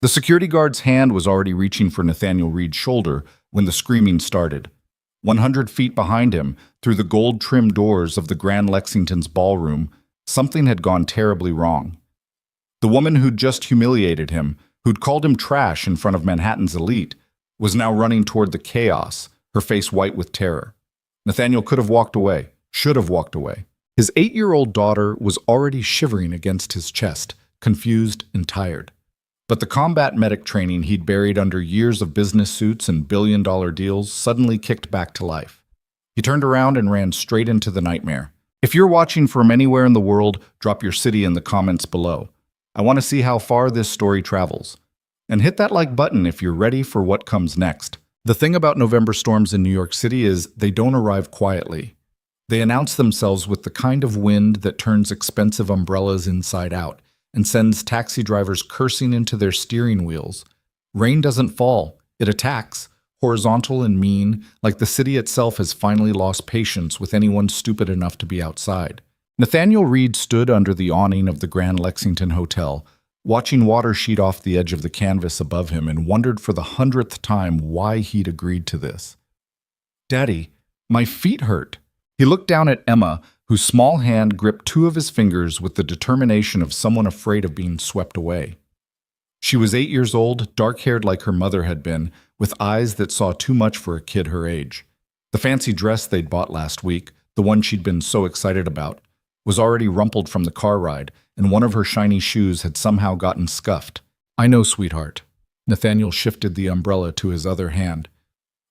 The security guard's hand was already reaching for Nathaniel Reed's shoulder when the screaming started. 100 feet behind him, through the gold-trimmed doors of the Grand Lexington's ballroom, something had gone terribly wrong. The woman who'd just humiliated him, who'd called him trash in front of Manhattan's elite, was now running toward the chaos, her face white with terror. Nathaniel could have walked away, should have walked away. His 8-year-old daughter was already shivering against his chest, confused and tired. But the combat medic training he'd buried under years of business suits and billion-dollar deals suddenly kicked back to life. He turned around and ran straight into the nightmare. If you're watching from anywhere in the world, drop your city in the comments below. I want to see how far this story travels. And hit that like button if you're ready for what comes next. The thing about November storms in New York City is they don't arrive quietly. They announce themselves with the kind of wind that turns expensive umbrellas inside out and sends taxi drivers cursing into their steering wheels. Rain doesn't fall, it attacks, horizontal and mean, like the city itself has finally lost patience with anyone stupid enough to be outside. Nathaniel Reed stood under the awning of the Grand Lexington Hotel, watching water sheet off the edge of the canvas above him, and wondered for the 100th time why he'd agreed to this. "Daddy, my feet hurt." He looked down at Emma, whose small hand gripped two of his fingers with the determination of someone afraid of being swept away. She was 8 years old, dark-haired like her mother had been, with eyes that saw too much for a kid her age. The fancy dress they'd bought last week, the one she'd been so excited about, was already rumpled from the car ride, and one of her shiny shoes had somehow gotten scuffed. "I know, sweetheart." Nathaniel shifted the umbrella to his other hand.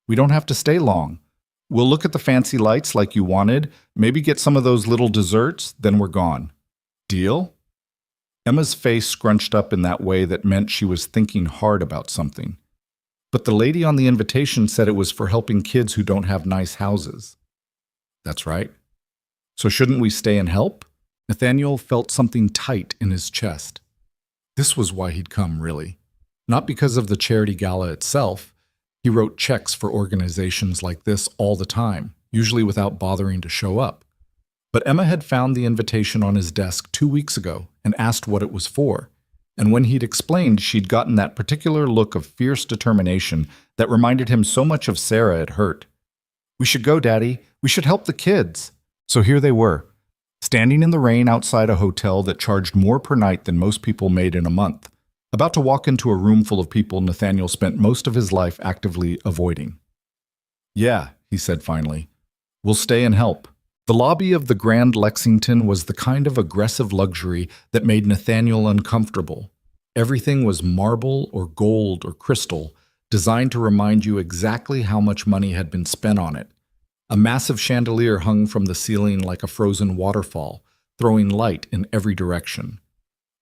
"We don't have to stay long. We'll look at the fancy lights like you wanted, maybe get some of those little desserts, then we're gone. Deal?" Emma's face scrunched up in that way that meant she was thinking hard about something. "But the lady on the invitation said it was for helping kids who don't have nice houses." "That's right. So shouldn't we stay and help?" Nathaniel felt something tight in his chest. This was why he'd come, really. Not because of the charity gala itself. He wrote checks for organizations like this all the time, usually without bothering to show up. But Emma had found the invitation on his desk 2 weeks ago and asked what it was for. And when he'd explained, she'd gotten that particular look of fierce determination that reminded him so much of Sarah at Hurt. "We should go, Daddy. We should help the kids." So here they were, standing in the rain outside a hotel that charged more per night than most people made in a month, about to walk into a room full of people Nathaniel spent most of his life actively avoiding. "Yeah," he said finally, "we'll stay and help." The lobby of the Grand Lexington was the kind of aggressive luxury that made Nathaniel uncomfortable. Everything was marble or gold or crystal, designed to remind you exactly how much money had been spent on it. A massive chandelier hung from the ceiling like a frozen waterfall, throwing light in every direction.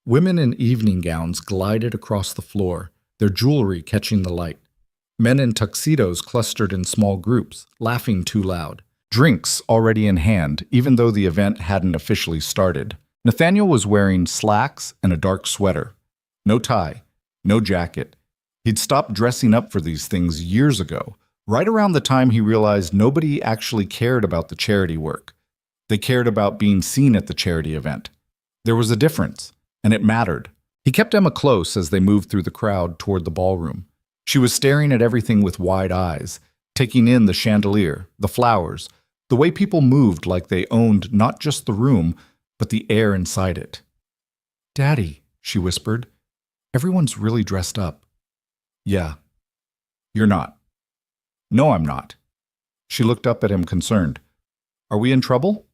Women in evening gowns glided across the floor, their jewelry catching the light. Men in tuxedos clustered in small groups, laughing too loud. Drinks already in hand, even though the event hadn't officially started. Nathaniel was wearing slacks and a dark sweater. No tie, no jacket. He'd stopped dressing up for these things years ago, right around the time he realized nobody actually cared about the charity work. They cared about being seen at the charity event. There was a difference, and it mattered. He kept Emma close as they moved through the crowd toward the ballroom. She was staring at everything with wide eyes, taking in the chandelier, the flowers, the way people moved like they owned not just the room, but the air inside it. "Daddy," she whispered, "everyone's really dressed up." "Yeah. You're not." "No, I'm not." She looked up at him concerned. "Are we in trouble?"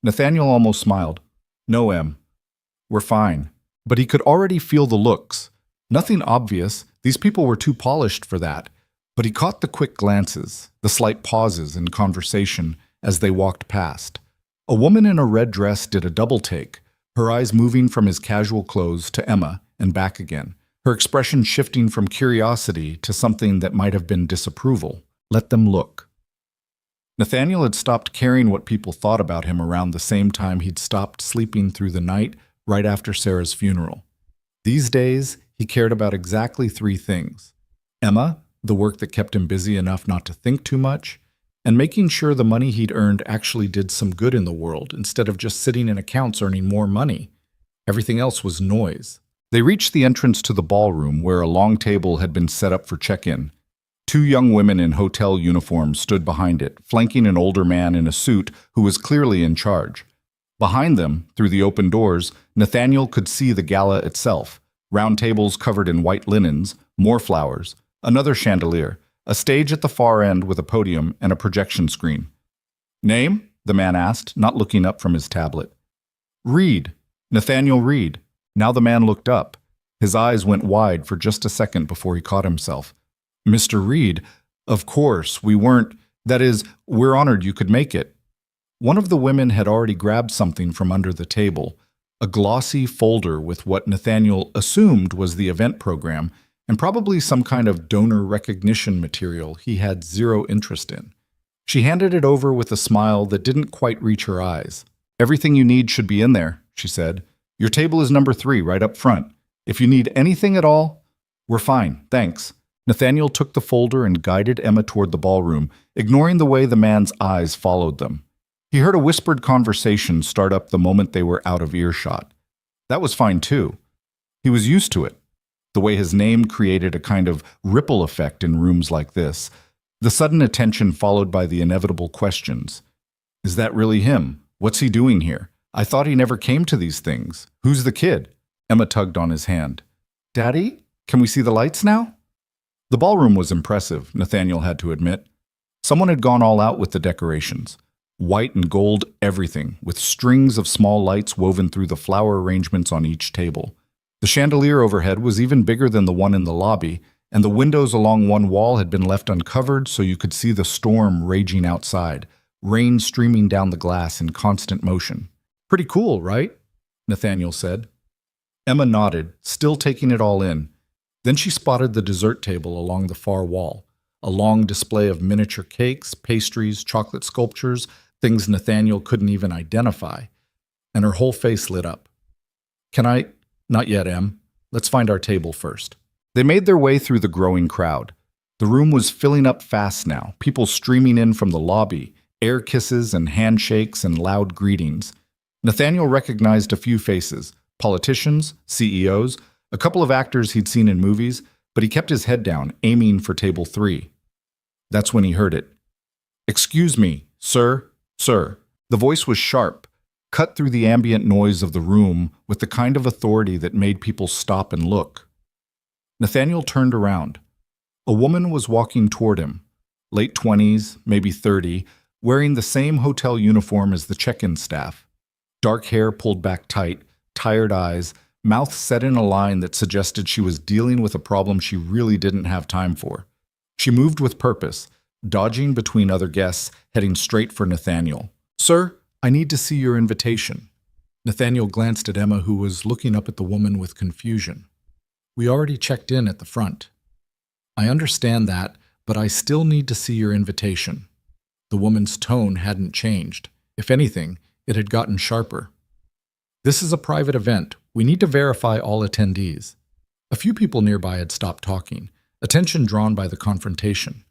Nathaniel almost smiled. "No, Em. We're fine." But he could already feel the looks. Nothing obvious, these people were too polished for that. But he caught the quick glances, the slight pauses in conversation as they walked past. A woman in a red dress did a double take, her eyes moving from his casual clothes to Emma and back again, her expression shifting from curiosity to something that might have been disapproval. Let them look. Nathaniel had stopped caring what people thought about him around the same time he'd stopped sleeping through the night right after Sarah's funeral. These days, he cared about exactly 3 things: Emma, the work that kept him busy enough not to think too much, and making sure the money he'd earned actually did some good in the world instead of just sitting in accounts earning more money. Everything else was noise. They reached the entrance to the ballroom where a long table had been set up for check-in. Two young women in hotel uniforms stood behind it, flanking an older man in a suit who was clearly in charge. Behind them, through the open doors, Nathaniel could see the gala itself. Round tables covered in white linens, more flowers, another chandelier, a stage at the far end with a podium and a projection screen. "Name?" the man asked, not looking up from his tablet. "Reed. Nathaniel Reed." Now the man looked up. His eyes went wide for just a second before he caught himself. "Mr. Reed, of course, we're honored you could make it." One of the women had already grabbed something from under the table, a glossy folder with what Nathaniel assumed was the event program, and probably some kind of donor recognition material he had zero interest in. She handed it over with a smile that didn't quite reach her eyes. "Everything you need should be in there," she said. "Your table is number 3, right up front. If you need anything at all, we're fine, thanks." Nathaniel took the folder and guided Emma toward the ballroom, ignoring the way the man's eyes followed them. He heard a whispered conversation start up the moment they were out of earshot. That was fine too. He was used to it. The way his name created a kind of ripple effect in rooms like this. The sudden attention followed by the inevitable questions. "Is that really him? What's he doing here? I thought he never came to these things. Who's the kid?" Emma tugged on his hand. "Daddy, can we see the lights now?" The ballroom was impressive, Nathaniel had to admit. Someone had gone all out with the decorations. White and gold everything, with strings of small lights woven through the flower arrangements on each table. The chandelier overhead was even bigger than the one in the lobby, and the windows along one wall had been left uncovered so you could see the storm raging outside, rain streaming down the glass in constant motion. "Pretty cool, right?" Nathaniel said. Emma nodded, still taking it all in. Then she spotted the dessert table along the far wall, a long display of miniature cakes, pastries, chocolate sculptures, things Nathaniel couldn't even identify, and her whole face lit up. "Can I—" "Not yet, Em. Let's find our table first." They made their way through the growing crowd. The room was filling up fast now, people streaming in from the lobby, air kisses and handshakes and loud greetings. Nathaniel recognized a few faces, politicians, CEOs, a couple of actors he'd seen in movies, but he kept his head down, aiming for table 3. That's when he heard it. "Excuse me, sir, sir." The voice was sharp, cut through the ambient noise of the room with the kind of authority that made people stop and look. Nathaniel turned around. A woman was walking toward him, late 20s, maybe 30, wearing the same hotel uniform as the check-in staff. Dark hair pulled back tight, tired eyes, mouth set in a line that suggested she was dealing with a problem she really didn't have time for. She moved with purpose, dodging between other guests, heading straight for Nathaniel. "Sir, I need to see your invitation." Nathaniel glanced at Emma, who was looking up at the woman with confusion. "We already checked in at the front." "I understand that, but I still need to see your invitation." The woman's tone hadn't changed. If anything, it had gotten sharper. "This is a private event. We need to verify all attendees." A few people nearby had stopped talking, attention drawn by the confrontation.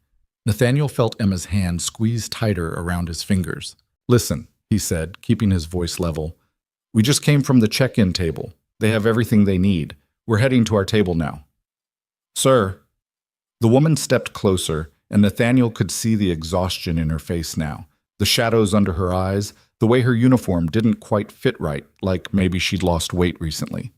Nathaniel felt Emma's hand squeeze tighter around his fingers. "Listen," he said, keeping his voice level. "We just came from the check-in table. They have everything they need. We're heading to our table now." "Sir." The woman stepped closer, and Nathaniel could see the exhaustion in her face now, the shadows under her eyes, the way her uniform didn't quite fit right, like maybe she'd lost weight recently.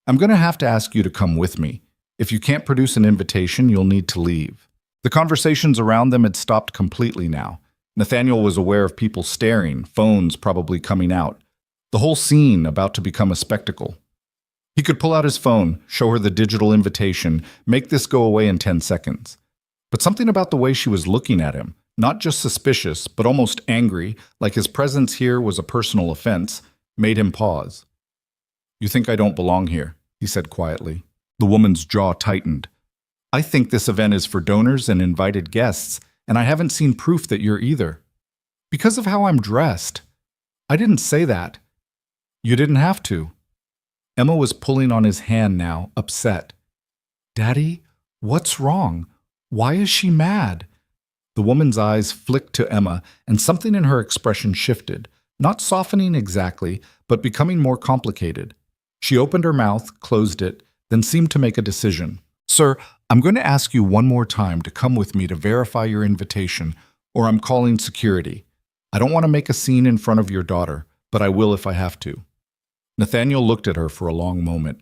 "I'm going to have to ask you to come with me. If you can't produce an invitation, you'll need to leave." The conversations around them had stopped completely now. Nathaniel was aware of people staring, phones probably coming out. The whole scene about to become a spectacle. He could pull out his phone, show her the digital invitation, make this go away in 10 seconds. But something about the way she was looking at him, not just suspicious, but almost angry, like his presence here was a personal offense, made him pause. "You think I don't belong here," he said quietly. The woman's jaw tightened. "I think this event is for donors and invited guests, and I haven't seen proof that you're either." "Because of how I'm dressed." "I didn't say that." "You didn't have to." Emma was pulling on his hand now, upset. "Daddy, what's wrong? Why is she mad?" The woman's eyes flicked to Emma, and something in her expression shifted, not softening exactly, but becoming more complicated. She opened her mouth, closed it, then seemed to make a decision. Sir, I'm going to ask you one more time to come with me to verify your invitation, or I'm calling security. I don't want to make a scene in front of your daughter, but I will if I have to. Nathaniel looked at her for a long moment.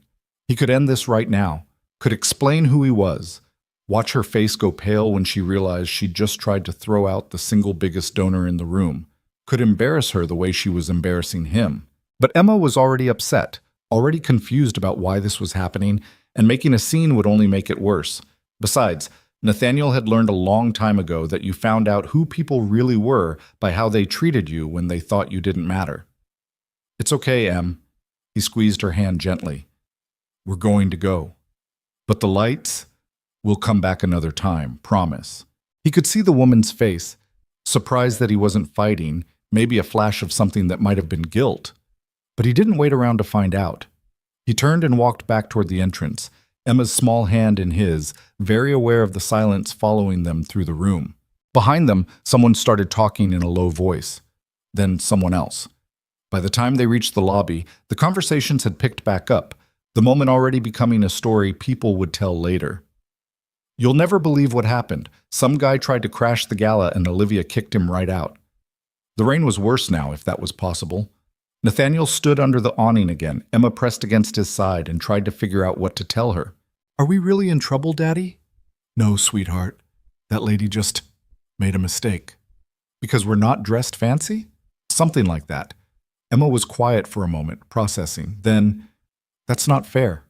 He could end this right now, could explain who he was, watch her face go pale when she realized she'd just tried to throw out the single biggest donor in the room, could embarrass her the way she was embarrassing him. But Emma was already upset, already confused about why this was happening, and making a scene would only make it worse. Besides, Nathaniel had learned a long time ago that you found out who people really were by how they treated you when they thought you didn't matter. It's okay, Em. He squeezed her hand gently. We're going to go. But the lights? We'll come back another time, promise. He could see the woman's face, surprised that he wasn't fighting, maybe a flash of something that might have been guilt. But he didn't wait around to find out. He turned and walked back toward the entrance, Emma's small hand in his, very aware of the silence following them through the room. Behind them, someone started talking in a low voice. Then someone else. By the time they reached the lobby, the conversations had picked back up, the moment already becoming a story people would tell later. You'll never believe what happened. Some guy tried to crash the gala and Olivia kicked him right out. The rain was worse now, if that was possible. Nathaniel stood under the awning again. Emma pressed against his side and tried to figure out what to tell her. Are we really in trouble, Daddy? No, sweetheart. That lady just made a mistake. Because we're not dressed fancy? Something like that. Emma was quiet for a moment, processing. Then, that's not fair.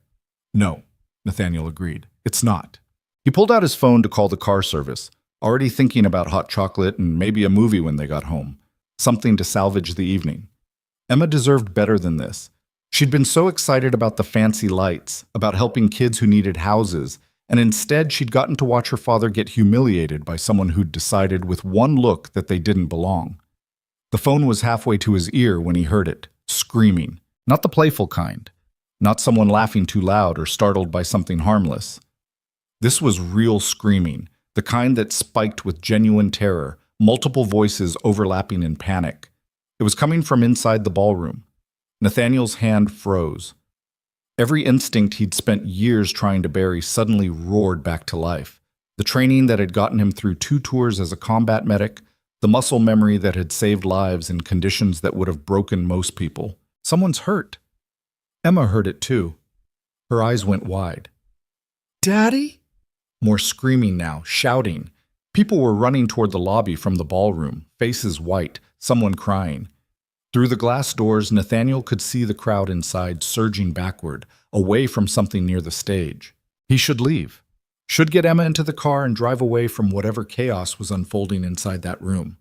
No, Nathaniel agreed. It's not. He pulled out his phone to call the car service, already thinking about hot chocolate and maybe a movie when they got home. Something to salvage the evening. Emma deserved better than this. She'd been so excited about the fancy lights, about helping kids who needed houses, and instead she'd gotten to watch her father get humiliated by someone who'd decided with one look that they didn't belong. The phone was halfway to his ear when he heard it, screaming. Not the playful kind. Not someone laughing too loud or startled by something harmless. This was real screaming, the kind that spiked with genuine terror, multiple voices overlapping in panic. It was coming from inside the ballroom. Nathaniel's hand froze. Every instinct he'd spent years trying to bury suddenly roared back to life. The training that had gotten him through 2 tours as a combat medic, the muscle memory that had saved lives in conditions that would have broken most people. Someone's hurt. Emma heard it too. Her eyes went wide. Daddy? More screaming now, shouting. People were running toward the lobby from the ballroom, faces white, someone crying. Through the glass doors, Nathaniel could see the crowd inside surging backward, away from something near the stage. He should leave. Should get Emma into the car and drive away from whatever chaos was unfolding inside that room.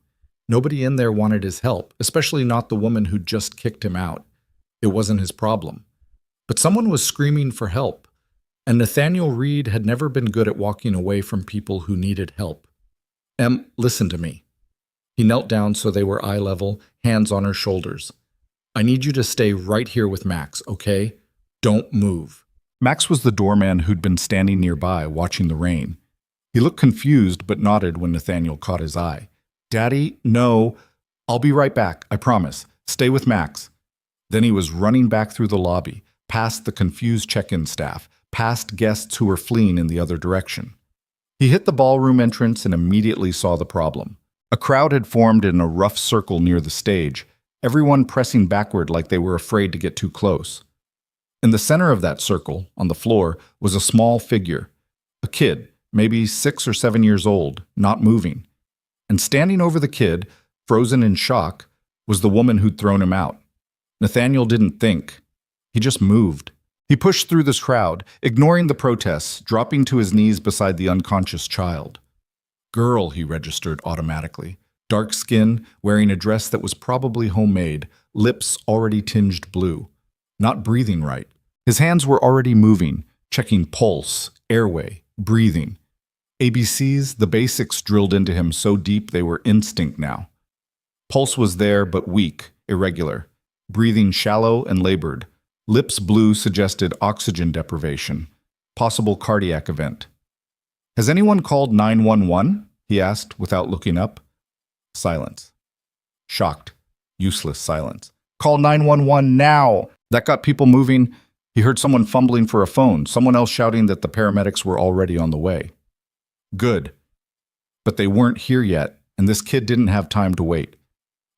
Nobody in there wanted his help, especially not the woman who'd just kicked him out. It wasn't his problem. But someone was screaming for help, and Nathaniel Reed had never been good at walking away from people who needed help. Listen to me. He knelt down so they were eye level, hands on her shoulders. I need you to stay right here with Max, okay? Don't move. Max was the doorman who'd been standing nearby, watching the rain. He looked confused but nodded when Nathaniel caught his eye. Daddy, no. I'll be right back, I promise. Stay with Max. Then he was running back through the lobby, past the confused check-in staff, past guests who were fleeing in the other direction. He hit the ballroom entrance and immediately saw the problem. A crowd had formed in a rough circle near the stage, everyone pressing backward like they were afraid to get too close. In the center of that circle, on the floor, was a small figure. A kid, maybe 6 or 7 years old, not moving. And standing over the kid, frozen in shock, was the woman who'd thrown him out. Nathaniel didn't think. He just moved. He pushed through this crowd, ignoring the protests, dropping to his knees beside the unconscious child. Girl, he registered automatically. Dark skin, wearing a dress that was probably homemade, lips already tinged blue. Not breathing right. His hands were already moving, checking pulse, airway, breathing. ABCs, the basics drilled into him so deep they were instinct now. Pulse was there but weak, irregular. Breathing shallow and labored. Lips blue suggested oxygen deprivation. Possible cardiac event. Has anyone called 911? He asked without looking up. Silence. Shocked. Useless silence. Call 911 now! That got people moving. He heard someone fumbling for a phone, someone else shouting that the paramedics were already on the way. Good. But they weren't here yet, and this kid didn't have time to wait.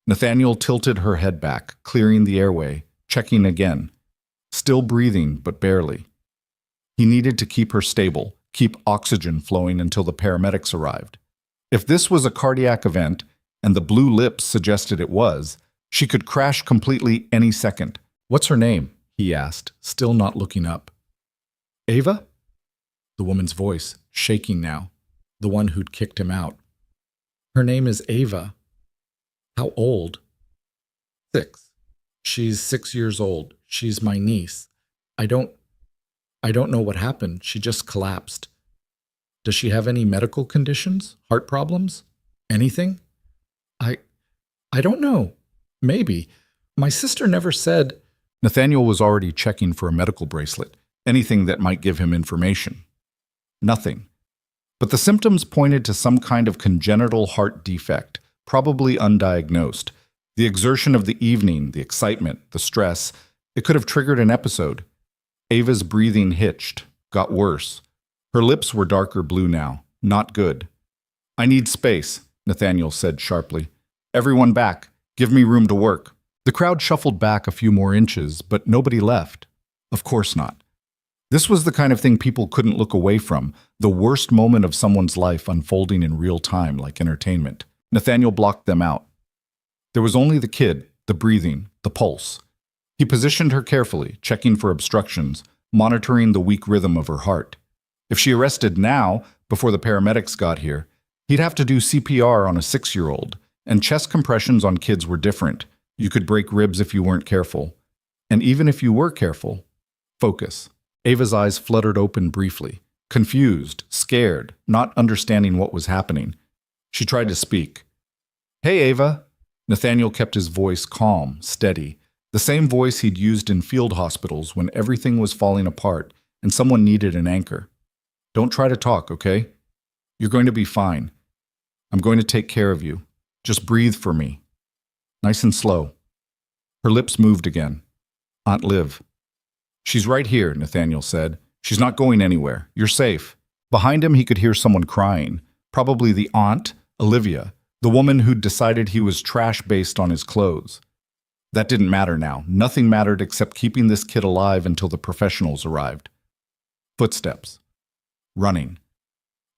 Nathaniel tilted her head back, clearing the airway, checking again. Still breathing, but barely. He needed to keep her stable, keep oxygen flowing until the paramedics arrived. If this was a cardiac event, and the blue lips suggested it was, she could crash completely any second. "What's her name?" he asked, still not looking up. "Ava?" The woman's voice, shaking now, the one who'd kicked him out. "Her name is Ava." "How old?" "6. She's 6 years old. She's my niece. I don't know what happened. She just collapsed." "Does she have any medical conditions? Heart problems? Anything?" I don't know. Maybe. My sister never said." Nathaniel was already checking for a medical bracelet, anything that might give him information. Nothing. But the symptoms pointed to some kind of congenital heart defect, probably undiagnosed. The exertion of the evening, the excitement, the stress, it could have triggered an episode. Ava's breathing hitched, got worse. Her lips were darker blue now. Not good. "I need space," Nathaniel said sharply. "Everyone back. Give me room to work." The crowd shuffled back a few more inches, but nobody left. Of course not. This was the kind of thing people couldn't look away from, the worst moment of someone's life unfolding in real time like entertainment. Nathaniel blocked them out. There was only the kid, the breathing, the pulse. He positioned her carefully, checking for obstructions, monitoring the weak rhythm of her heart. If she arrested now, before the paramedics got here, he'd have to do CPR on a 6-year-old, and chest compressions on kids were different. You could break ribs if you weren't careful. And even if you were careful, focus. Ava's eyes fluttered open briefly, confused, scared, not understanding what was happening. She tried to speak. "Hey, Ava." Nathaniel kept his voice calm, steady, the same voice he'd used in field hospitals when everything was falling apart and someone needed an anchor. "Don't try to talk, okay? You're going to be fine. I'm going to take care of you. Just breathe for me. Nice and slow." Her lips moved again. "Aunt Liv." "She's right here," Nathaniel said. "She's not going anywhere. You're safe." Behind him, he could hear someone crying. Probably the aunt, Olivia, the woman who'd decided he was trash based on his clothes. That didn't matter now. Nothing mattered except keeping this kid alive until the professionals arrived. Footsteps. Running.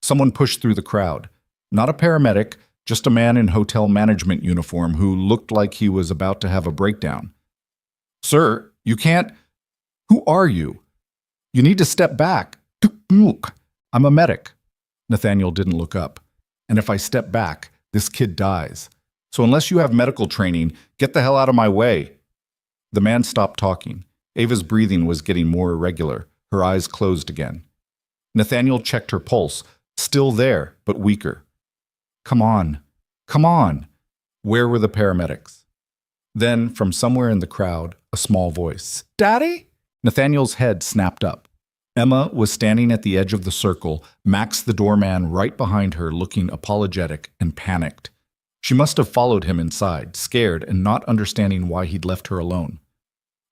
Someone pushed through the crowd. Not a paramedic, just a man in hotel management uniform who looked like he was about to have a breakdown. "Sir, you can't... Who are you? You need to step back." "I'm a medic." Nathaniel didn't look up. "And if I step back, this kid dies. So unless you have medical training, get the hell out of my way." The man stopped talking. Ava's breathing was getting more irregular. Her eyes closed again. Nathaniel checked her pulse. Still there, but weaker. "Come on. Come on." Where were the paramedics? Then, from somewhere in the crowd, a small voice. "Daddy?" Nathaniel's head snapped up. Emma was standing at the edge of the circle, Max the doorman right behind her, looking apologetic and panicked. She must have followed him inside, scared and not understanding why he'd left her alone.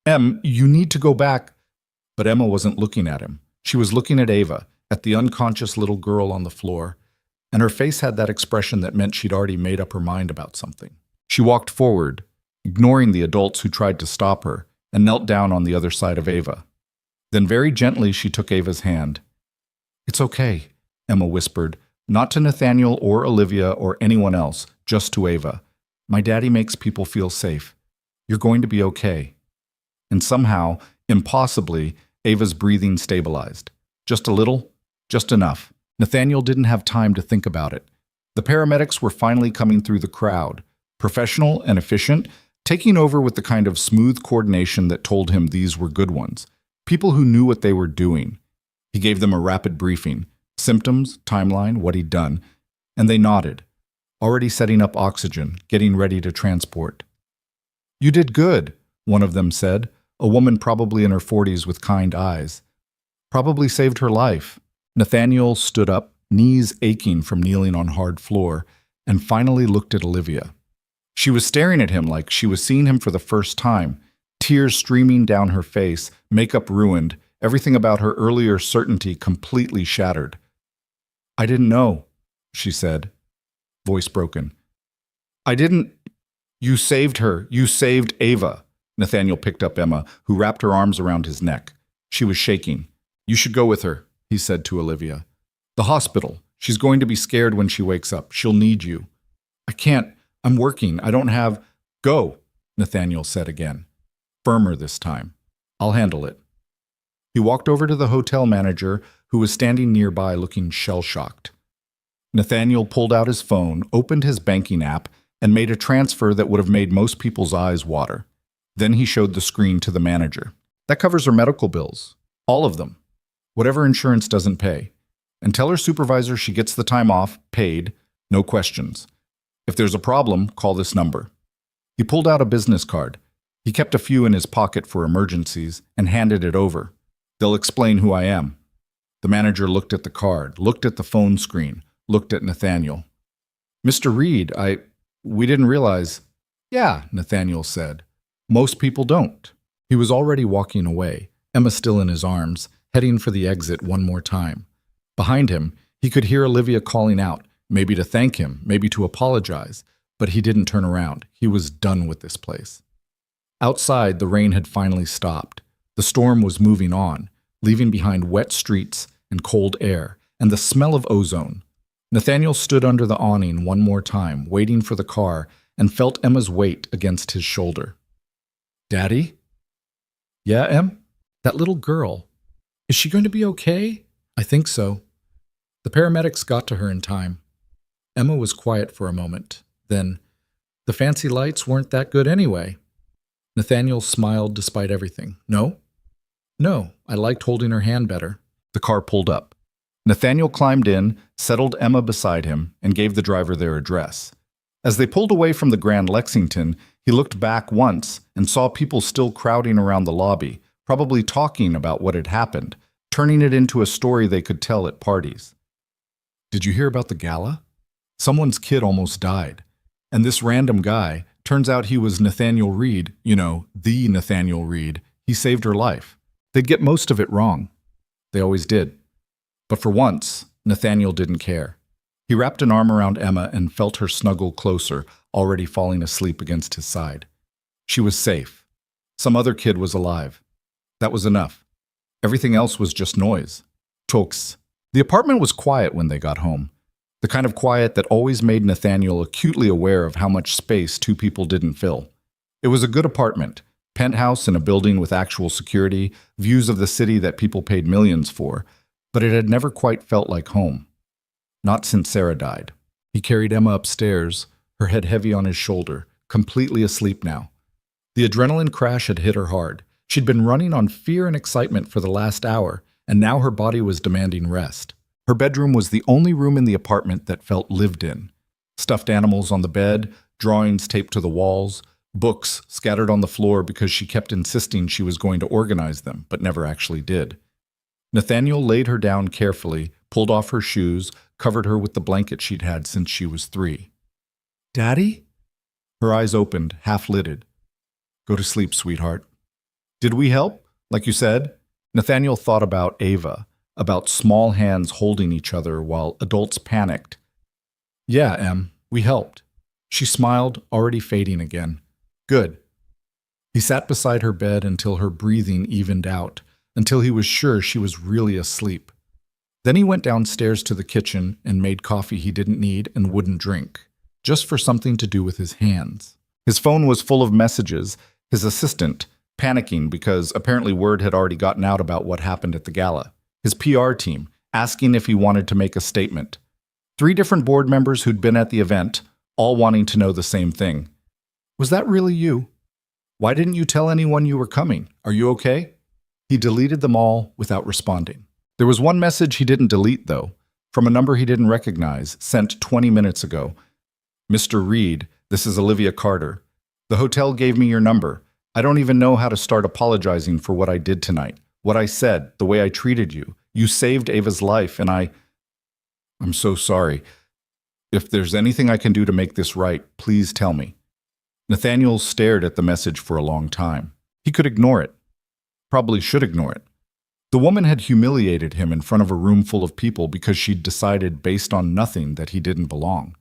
"Em, you need to go back." But Emma wasn't looking at him. She was looking at Ava, at the unconscious little girl on the floor, and her face had that expression that meant she'd already made up her mind about something. She walked forward, ignoring the adults who tried to stop her, and knelt down on the other side of Ava. Then very gently she took Ava's hand. "It's okay," Emma whispered, not to Nathaniel or Olivia or anyone else, just to Ava. "My daddy makes people feel safe. You're going to be okay." And somehow, impossibly, Ava's breathing stabilized. Just a little, just enough. Nathaniel didn't have time to think about it. The paramedics were finally coming through the crowd, professional and efficient, taking over with the kind of smooth coordination that told him these were good ones. People who knew what they were doing. He gave them a rapid briefing, symptoms, timeline, what he'd done, and they nodded, already setting up oxygen, getting ready to transport. "You did good," one of them said, a woman probably in her 40s with kind eyes. "Probably saved her life." Nathaniel stood up, knees aching from kneeling on hard floor, and finally looked at Olivia. She was staring at him like she was seeing him for the first time, tears streaming down her face, makeup ruined, everything about her earlier certainty completely shattered. "I didn't know," she said, voice broken. "I didn't. You saved her. You saved Ava." Nathaniel picked up Emma, who wrapped her arms around his neck. She was shaking. "You should go with her," he said to Olivia. "The hospital. She's going to be scared when she wakes up. She'll need you." "I can't. I'm working. I don't have—" "Go," Nathaniel said again. Firmer this time. "I'll handle it." He walked over to the hotel manager, who was standing nearby looking shell-shocked. Nathaniel pulled out his phone, opened his banking app, and made a transfer that would have made most people's eyes water. Then he showed the screen to the manager. "That covers her medical bills. All of them. Whatever insurance doesn't pay. And tell her supervisor she gets the time off, paid, no questions. If there's a problem, call this number." He pulled out a business card. He kept a few in his pocket for emergencies and handed it over. "They'll explain who I am." The manager looked at the card, looked at the phone screen, looked at Nathaniel. "Mr. Reed, we didn't realize—" "Yeah," Nathaniel said. "Most people don't." He was already walking away, Emma still in his arms, heading for the exit one more time. Behind him, he could hear Olivia calling out, maybe to thank him, maybe to apologize, but he didn't turn around. He was done with this place. Outside, the rain had finally stopped. The storm was moving on, leaving behind wet streets and cold air, and the smell of ozone. Nathaniel stood under the awning one more time, waiting for the car, and felt Emma's weight against his shoulder. "Daddy?" "Yeah, Em? That little girl. Is she going to be okay?" "I think so." The paramedics got to her in time. Emma was quiet for a moment. Then, "The fancy lights weren't that good anyway." Nathaniel smiled despite everything. "No?" "No, I liked holding her hand better." The car pulled up. Nathaniel climbed in, settled Emma beside him, and gave the driver their address. As they pulled away from the Grand Lexington, he looked back once and saw people still crowding around the lobby, probably talking about what had happened, turning it into a story they could tell at parties. "Did you hear about the gala? Someone's kid almost died. And this random guy, turns out he was Nathaniel Reed, the Nathaniel Reed. He saved her life. They'd get most of it wrong. They always did. But for once, Nathaniel didn't care. He wrapped an arm around Emma and felt her snuggle closer, already falling asleep against his side. She was safe. Some other kid was alive. That was enough. Everything else was just noise. Talks. The apartment was quiet when they got home. The kind of quiet that always made Nathaniel acutely aware of how much space two people didn't fill. It was a good apartment, penthouse in a building with actual security, views of the city that people paid millions for, but it had never quite felt like home. Not since Sarah died. He carried Emma upstairs, her head heavy on his shoulder, completely asleep now. The adrenaline crash had hit her hard. She'd been running on fear and excitement for the last hour, and now her body was demanding rest. Her bedroom was the only room in the apartment that felt lived in. Stuffed animals on the bed, drawings taped to the walls, books scattered on the floor because she kept insisting she was going to organize them, but never actually did. Nathaniel laid her down carefully, pulled off her shoes, covered her with the blanket she'd had since she was 3. "Daddy?" Her eyes opened, half-lidded. "Go to sleep, sweetheart." "Did we help? Like you said?" Nathaniel thought about Ava, about small hands holding each other while adults panicked. "Yeah, Em, we helped." She smiled, already fading again. "Good." He sat beside her bed until her breathing evened out, until he was sure she was really asleep. Then he went downstairs to the kitchen and made coffee he didn't need and wouldn't drink, just for something to do with his hands. His phone was full of messages, his assistant panicking because apparently word had already gotten out about what happened at the gala. His PR team asking if he wanted to make a statement. 3 different board members who'd been at the event, all wanting to know the same thing. "Was that really you? Why didn't you tell anyone you were coming? Are you okay?" He deleted them all without responding. There was one message he didn't delete, though, from a number he didn't recognize, sent 20 minutes ago. "Mr. Reed, this is Olivia Carter. The hotel gave me your number. I don't even know how to start apologizing for what I did tonight, what I said, the way I treated you. You saved Ava's life, and I'm so sorry. If there's anything I can do to make this right, please tell me." Nathaniel stared at the message for a long time. He could ignore it. Probably should ignore it. The woman had humiliated him in front of a room full of people because she'd decided based on nothing that he didn't belong.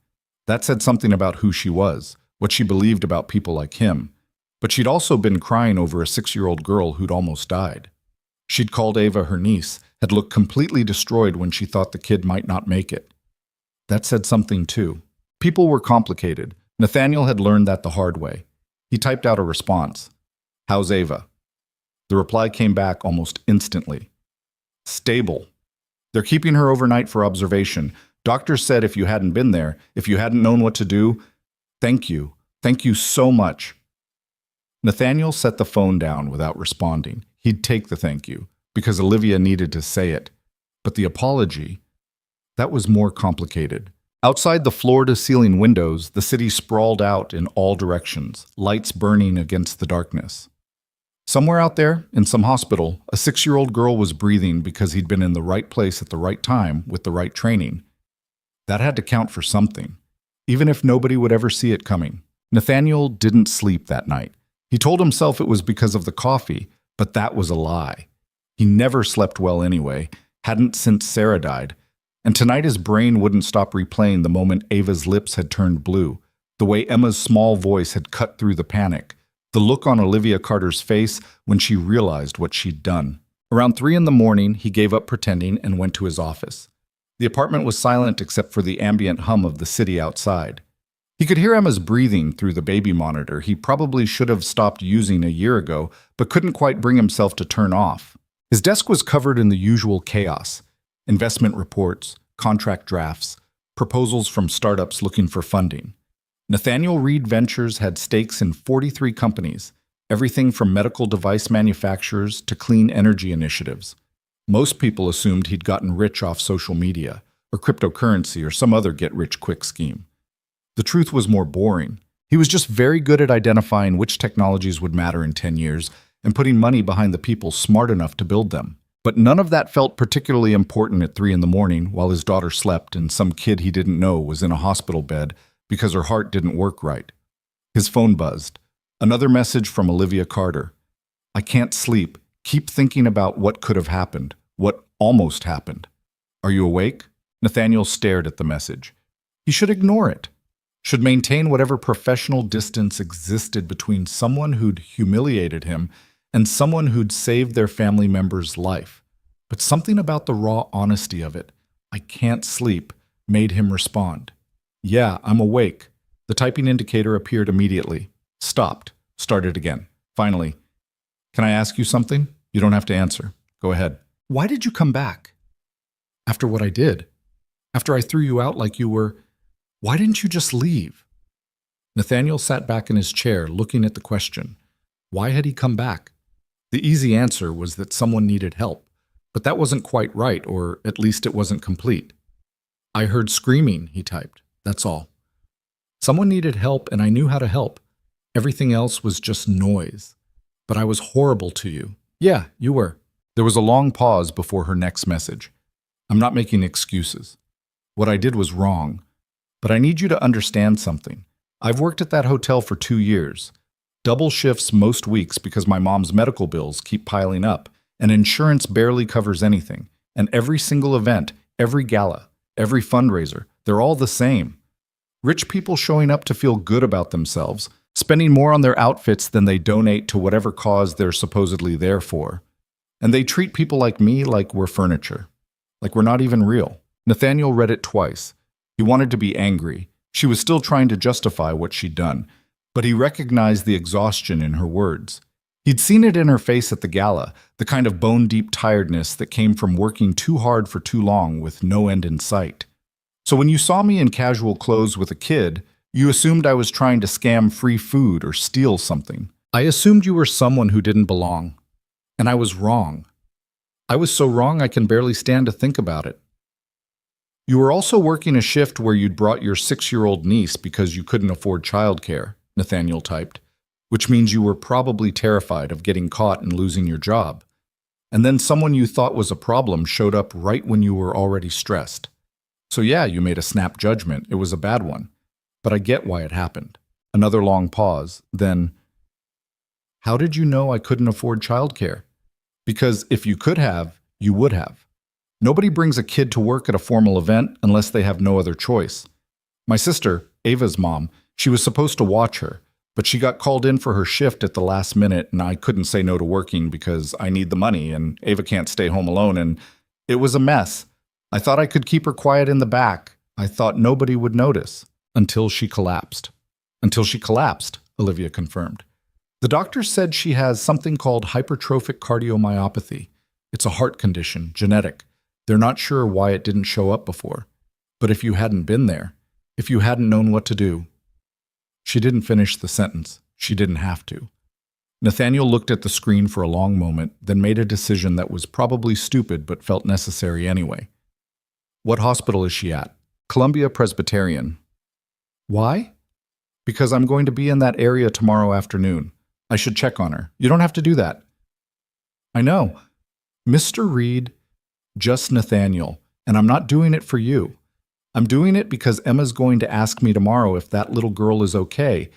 That said something about who she was, what she believed about people like him. But she'd also been crying over a 6-year-old girl who'd almost died. She'd called Ava her niece, had looked completely destroyed when she thought the kid might not make it. That said something too. People were complicated. Nathaniel had learned that the hard way. He typed out a response. "How's Ava?" The reply came back almost instantly. "Stable. They're keeping her overnight for observation. Doctors said if you hadn't been there, if you hadn't known what to do, thank you. Thank you so much." Nathaniel set the phone down without responding. He'd take the thank you, because Olivia needed to say it. But the apology, that was more complicated. Outside the floor-to-ceiling windows, the city sprawled out in all directions, lights burning against the darkness. Somewhere out there, in some hospital, a 6-year-old girl was breathing because he'd been in the right place at the right time with the right training. That had to count for something, even if nobody would ever see it coming. Nathaniel didn't sleep that night. He told himself it was because of the coffee, but that was a lie. He never slept well anyway, hadn't since Sarah died, and tonight his brain wouldn't stop replaying the moment Ava's lips had turned blue, the way Emma's small voice had cut through the panic, the look on Olivia Carter's face when she realized what she'd done. Around 3 in the morning, he gave up pretending and went to his office. The apartment was silent except for the ambient hum of the city outside. He could hear Emma's breathing through the baby monitor he probably should have stopped using a year ago, but couldn't quite bring himself to turn off. His desk was covered in the usual chaos: investment reports, contract drafts, proposals from startups looking for funding. Nathaniel Reed Ventures had stakes in 43 companies, everything from medical device manufacturers to clean energy initiatives. Most people assumed he'd gotten rich off social media, or cryptocurrency, or some other get-rich-quick scheme. The truth was more boring. He was just very good at identifying which technologies would matter in 10 years and putting money behind the people smart enough to build them. But none of that felt particularly important at 3 in the morning while his daughter slept and some kid he didn't know was in a hospital bed because her heart didn't work right. His phone buzzed. Another message from Olivia Carter. "I can't sleep. Keep thinking about what could have happened, what almost happened. Are you awake?" Nathaniel stared at the message. He should ignore it. Should maintain whatever professional distance existed between someone who'd humiliated him and someone who'd saved their family member's life. But something about the raw honesty of it, "I can't sleep," made him respond. "Yeah, I'm awake." The typing indicator appeared immediately. Stopped. Started again. Finally, "Can I ask you something?" "You don't have to answer. Go ahead." "Why did you come back?" "After what I did. After I threw you out like you were... Why didn't you just leave?" Nathaniel sat back in his chair, looking at the question. Why had he come back? The easy answer was that someone needed help, but that wasn't quite right, or at least it wasn't complete. "I heard screaming," he typed. "That's all. Someone needed help, and I knew how to help. Everything else was just noise. But I was horrible to you." "Yeah, you were." There was a long pause before her next message. "I'm not making excuses. What I did was wrong. But I need you to understand something. I've worked at that hotel for 2 years. Double shifts most weeks because my mom's medical bills keep piling up, and insurance barely covers anything. And every single event, every gala, every fundraiser, they're all the same. Rich people showing up to feel good about themselves, spending more on their outfits than they donate to whatever cause they're supposedly there for. And they treat people like me like we're furniture, like we're not even real." Nathaniel read it twice. He wanted to be angry. She was still trying to justify what she'd done, but he recognized the exhaustion in her words. He'd seen it in her face at the gala, the kind of bone-deep tiredness that came from working too hard for too long with no end in sight. "So when you saw me in casual clothes with a kid, you assumed I was trying to scam free food or steal something. I assumed you were someone who didn't belong. And I was wrong. I was so wrong I can barely stand to think about it. You were also working a shift where you'd brought your 6-year-old niece because you couldn't afford childcare," Nathaniel typed, "which means you were probably terrified of getting caught and losing your job. And then someone you thought was a problem showed up right when you were already stressed. So yeah, you made a snap judgment. It was a bad one. But I get why it happened." Another long pause, then, How did you know I couldn't afford childcare? Because if you could have, you would have. Nobody brings a kid to work at a formal event unless they have no other choice. My sister, Ava's mom, she was supposed to watch her, but she got called in for her shift at the last minute, and I couldn't say no to working because I need the money, and Ava can't stay home alone, and it was a mess. I thought I could keep her quiet in the back. I thought nobody would notice. Until she collapsed. Until she collapsed, Olivia confirmed. The doctor said she has something called hypertrophic cardiomyopathy. It's a heart condition, genetic. They're not sure why it didn't show up before. But if you hadn't been there, if you hadn't known what to do. She didn't finish the sentence. She didn't have to. Nathaniel looked at the screen for a long moment, then made a decision that was probably stupid but felt necessary anyway. What hospital is she at? Columbia Presbyterian. Why? Because I'm going to be in that area tomorrow afternoon. I should check on her. You don't have to do that. I know. Mr. Reed, just Nathaniel, and I'm not doing it for you. I'm doing it because Emma's going to ask me tomorrow if that little girl is okay,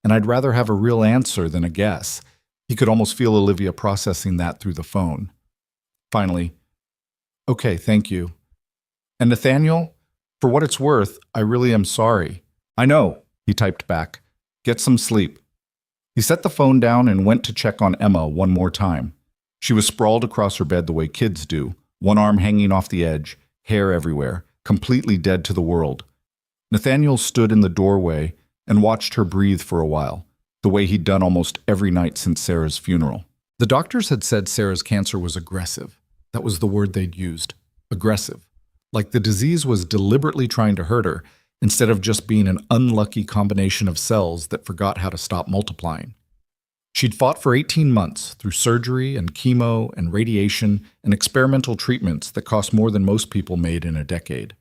and I'd rather have a real answer than a guess. He could almost feel Olivia processing that through the phone. Finally, okay, thank you. And Nathaniel, for what it's worth, I really am sorry. I know, he typed back. Get some sleep. He set the phone down and went to check on Emma one more time. She was sprawled across her bed the way kids do, one arm hanging off the edge, hair everywhere, completely dead to the world. Nathaniel stood in the doorway and watched her breathe for a while, the way he'd done almost every night since Sarah's funeral. The doctors had said Sarah's cancer was aggressive. That was the word they'd used. Aggressive. Like the disease was deliberately trying to hurt her, instead of just being an unlucky combination of cells that forgot how to stop multiplying. She'd fought for 18 months through surgery and chemo and radiation and experimental treatments that cost more than most people made in a decade.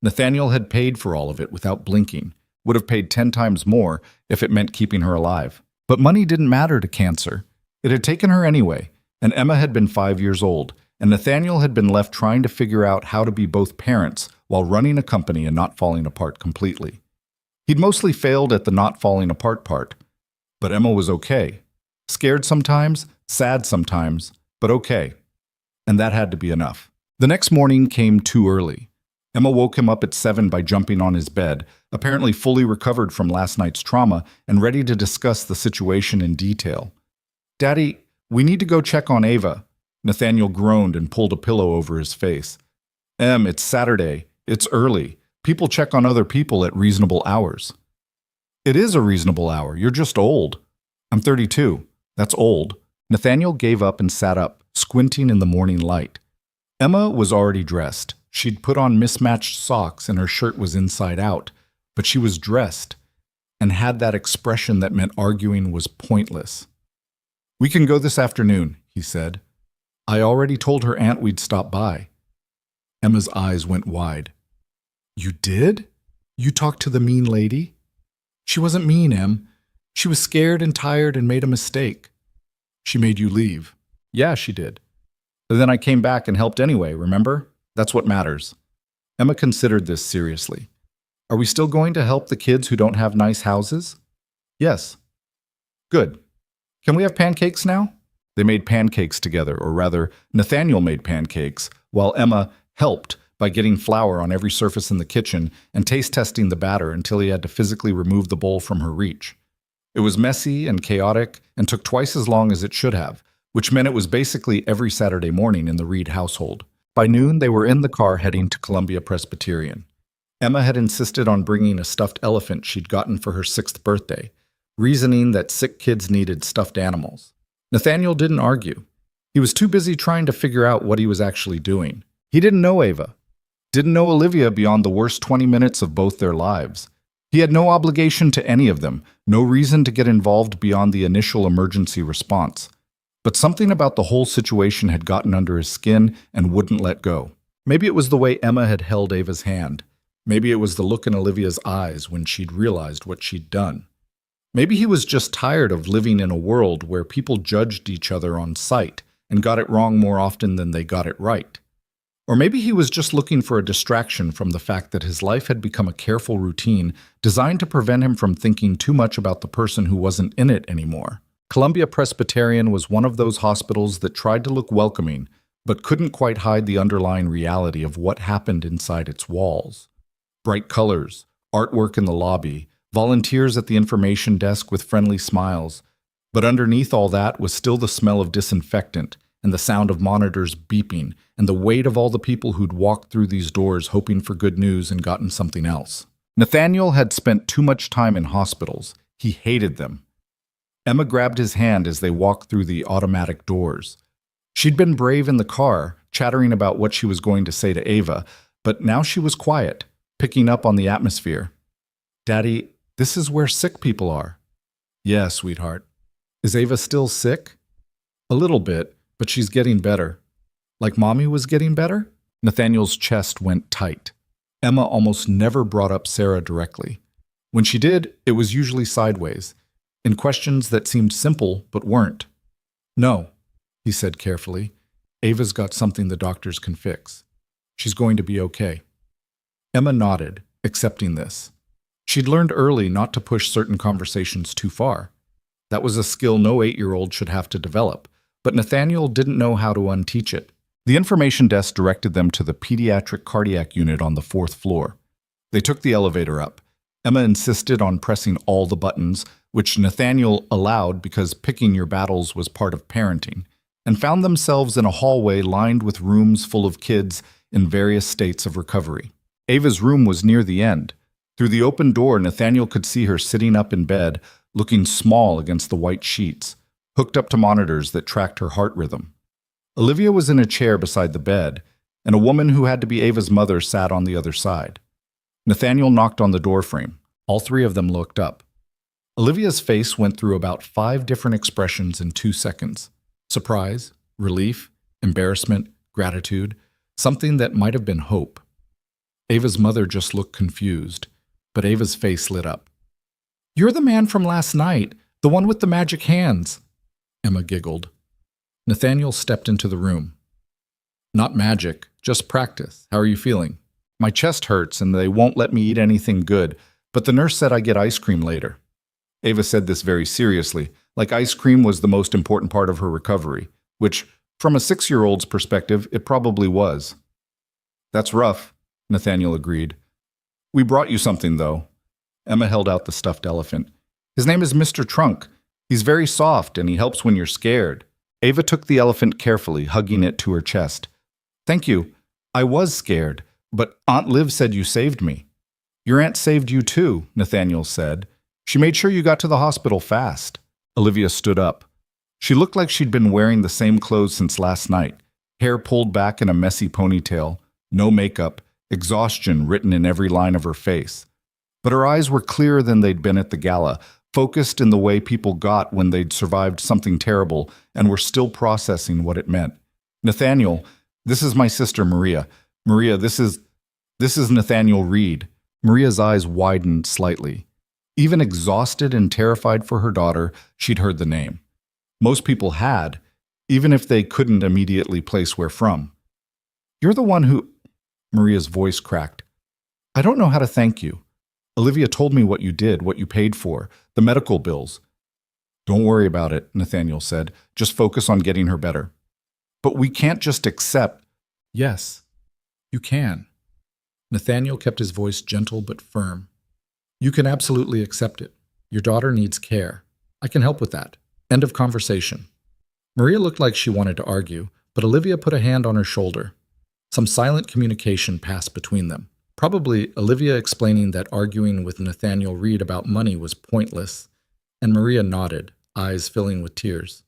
Nathaniel had paid for all of it without blinking, would have paid 10 times more if it meant keeping her alive. But money didn't matter to cancer. It had taken her anyway, and Emma had been 5 years old, and Nathaniel had been left trying to figure out how to be both parents while running a company and not falling apart completely. He'd mostly failed at the not falling apart part, but Emma was okay. Scared sometimes, sad sometimes, but okay. And that had to be enough. The next morning came too early. Emma woke him up at 7 by jumping on his bed, apparently fully recovered from last night's trauma and ready to discuss the situation in detail. Daddy, we need to go check on Ava. Nathaniel groaned and pulled a pillow over his face. Em, it's Saturday. It's early. People check on other people at reasonable hours. It is a reasonable hour. You're just old. I'm 32. That's old. Nathaniel gave up and sat up, squinting in the morning light. Emma was already dressed. She'd put on mismatched socks and her shirt was inside out, but she was dressed and had that expression that meant arguing was pointless. We can go this afternoon, he said. I already told her aunt we'd stop by. Emma's eyes went wide. You did? You talked to the mean lady? She wasn't mean, Em. She was scared and tired and made a mistake. She made you leave. Yeah, she did. But then I came back and helped anyway, remember? That's what matters. Emma considered this seriously. Are we still going to help the kids who don't have nice houses? Yes. Good. Can we have pancakes now? They made pancakes together, or rather, Nathaniel made pancakes, while Emma helped by getting flour on every surface in the kitchen and taste testing the batter until he had to physically remove the bowl from her reach. It was messy and chaotic and took twice as long as it should have, which meant it was basically every Saturday morning in the Reed household. By noon, they were in the car heading to Columbia Presbyterian. Emma had insisted on bringing a stuffed elephant she'd gotten for her 6th birthday, reasoning that sick kids needed stuffed animals. Nathaniel didn't argue. He was too busy trying to figure out what he was actually doing. He didn't know Ava, didn't know Olivia beyond the worst 20 minutes of both their lives. He had no obligation to any of them, no reason to get involved beyond the initial emergency response. But something about the whole situation had gotten under his skin and wouldn't let go. Maybe it was the way Emma had held Ava's hand. Maybe it was the look in Olivia's eyes when she'd realized what she'd done. Maybe he was just tired of living in a world where people judged each other on sight and got it wrong more often than they got it right. Or maybe he was just looking for a distraction from the fact that his life had become a careful routine designed to prevent him from thinking too much about the person who wasn't in it anymore. Columbia Presbyterian was one of those hospitals that tried to look welcoming, but couldn't quite hide the underlying reality of what happened inside its walls. Bright colors, artwork in the lobby, volunteers at the information desk with friendly smiles. But underneath all that was still the smell of disinfectant and the sound of monitors beeping and the weight of all the people who'd walked through these doors hoping for good news and gotten something else. Nathaniel had spent too much time in hospitals. He hated them. Emma grabbed his hand as they walked through the automatic doors. She'd been brave in the car, chattering about what she was going to say to Ava, but now she was quiet, picking up on the atmosphere. "Daddy, this is where sick people are." "Yeah, sweetheart." "Is Ava still sick?" "A little bit, but she's getting better." "Like Mommy was getting better?" Nathaniel's chest went tight. Emma almost never brought up Sarah directly. When she did, it was usually sideways, in questions that seemed simple but weren't. "No," he said carefully. "Ava's got something the doctors can fix. She's going to be okay." Emma nodded, accepting this. She'd learned early not to push certain conversations too far. That was a skill no 8-year-old should have to develop, but Nathaniel didn't know how to unteach it. The information desk directed them to the pediatric cardiac unit on the 4th floor. They took the elevator up. Emma insisted on pressing all the buttons, which Nathaniel allowed because picking your battles was part of parenting, and found themselves in a hallway lined with rooms full of kids in various states of recovery. Ava's room was near the end. Through the open door, Nathaniel could see her sitting up in bed, looking small against the white sheets, hooked up to monitors that tracked her heart rhythm. Olivia was in a chair beside the bed, and a woman who had to be Ava's mother sat on the other side. Nathaniel knocked on the doorframe. All three of them looked up. Olivia's face went through about 5 different expressions in 2 seconds. Surprise, relief, embarrassment, gratitude, something that might have been hope. Ava's mother just looked confused, but Ava's face lit up. "You're the man from last night, the one with the magic hands," Emma giggled. Nathaniel stepped into the room. "Not magic, just practice. How are you feeling?" "My chest hurts and they won't let me eat anything good, but the nurse said I get ice cream later." Ava said this very seriously, like ice cream was the most important part of her recovery, which, from a 6-year-old's perspective, it probably was. "That's rough," Nathaniel agreed. "We brought you something, though." Emma held out the stuffed elephant. "His name is Mr. Trunk. He's very soft and he helps when you're scared." Ava took the elephant carefully, hugging it to her chest. "Thank you. I was scared, but Aunt Liv said you saved me." "Your aunt saved you too," Nathaniel said. "She made sure you got to the hospital fast." Olivia stood up. She looked like she'd been wearing the same clothes since last night, hair pulled back in a messy ponytail, no makeup, exhaustion written in every line of her face. But her eyes were clearer than they'd been at the gala, focused in the way people got when they'd survived something terrible and were still processing what it meant. "Nathaniel, this is my sister Maria. Maria, this is Nathaniel Reed." Maria's eyes widened slightly. Even exhausted and terrified for her daughter, she'd heard the name. Most people had, even if they couldn't immediately place where from. "You're the one who—" Maria's voice cracked. "I don't know how to thank you. Olivia told me what you did, what you paid for, the medical bills." "Don't worry about it," Nathaniel said. "Just focus on getting her better." "But we can't just accept—" "Yes, you can." Nathaniel kept his voice gentle but firm. "You can absolutely accept it. Your daughter needs care. I can help with that. End of conversation." Maria looked like she wanted to argue, but Olivia put a hand on her shoulder. Some silent communication passed between them. Probably Olivia explaining that arguing with Nathaniel Reed about money was pointless, and Maria nodded, eyes filling with tears.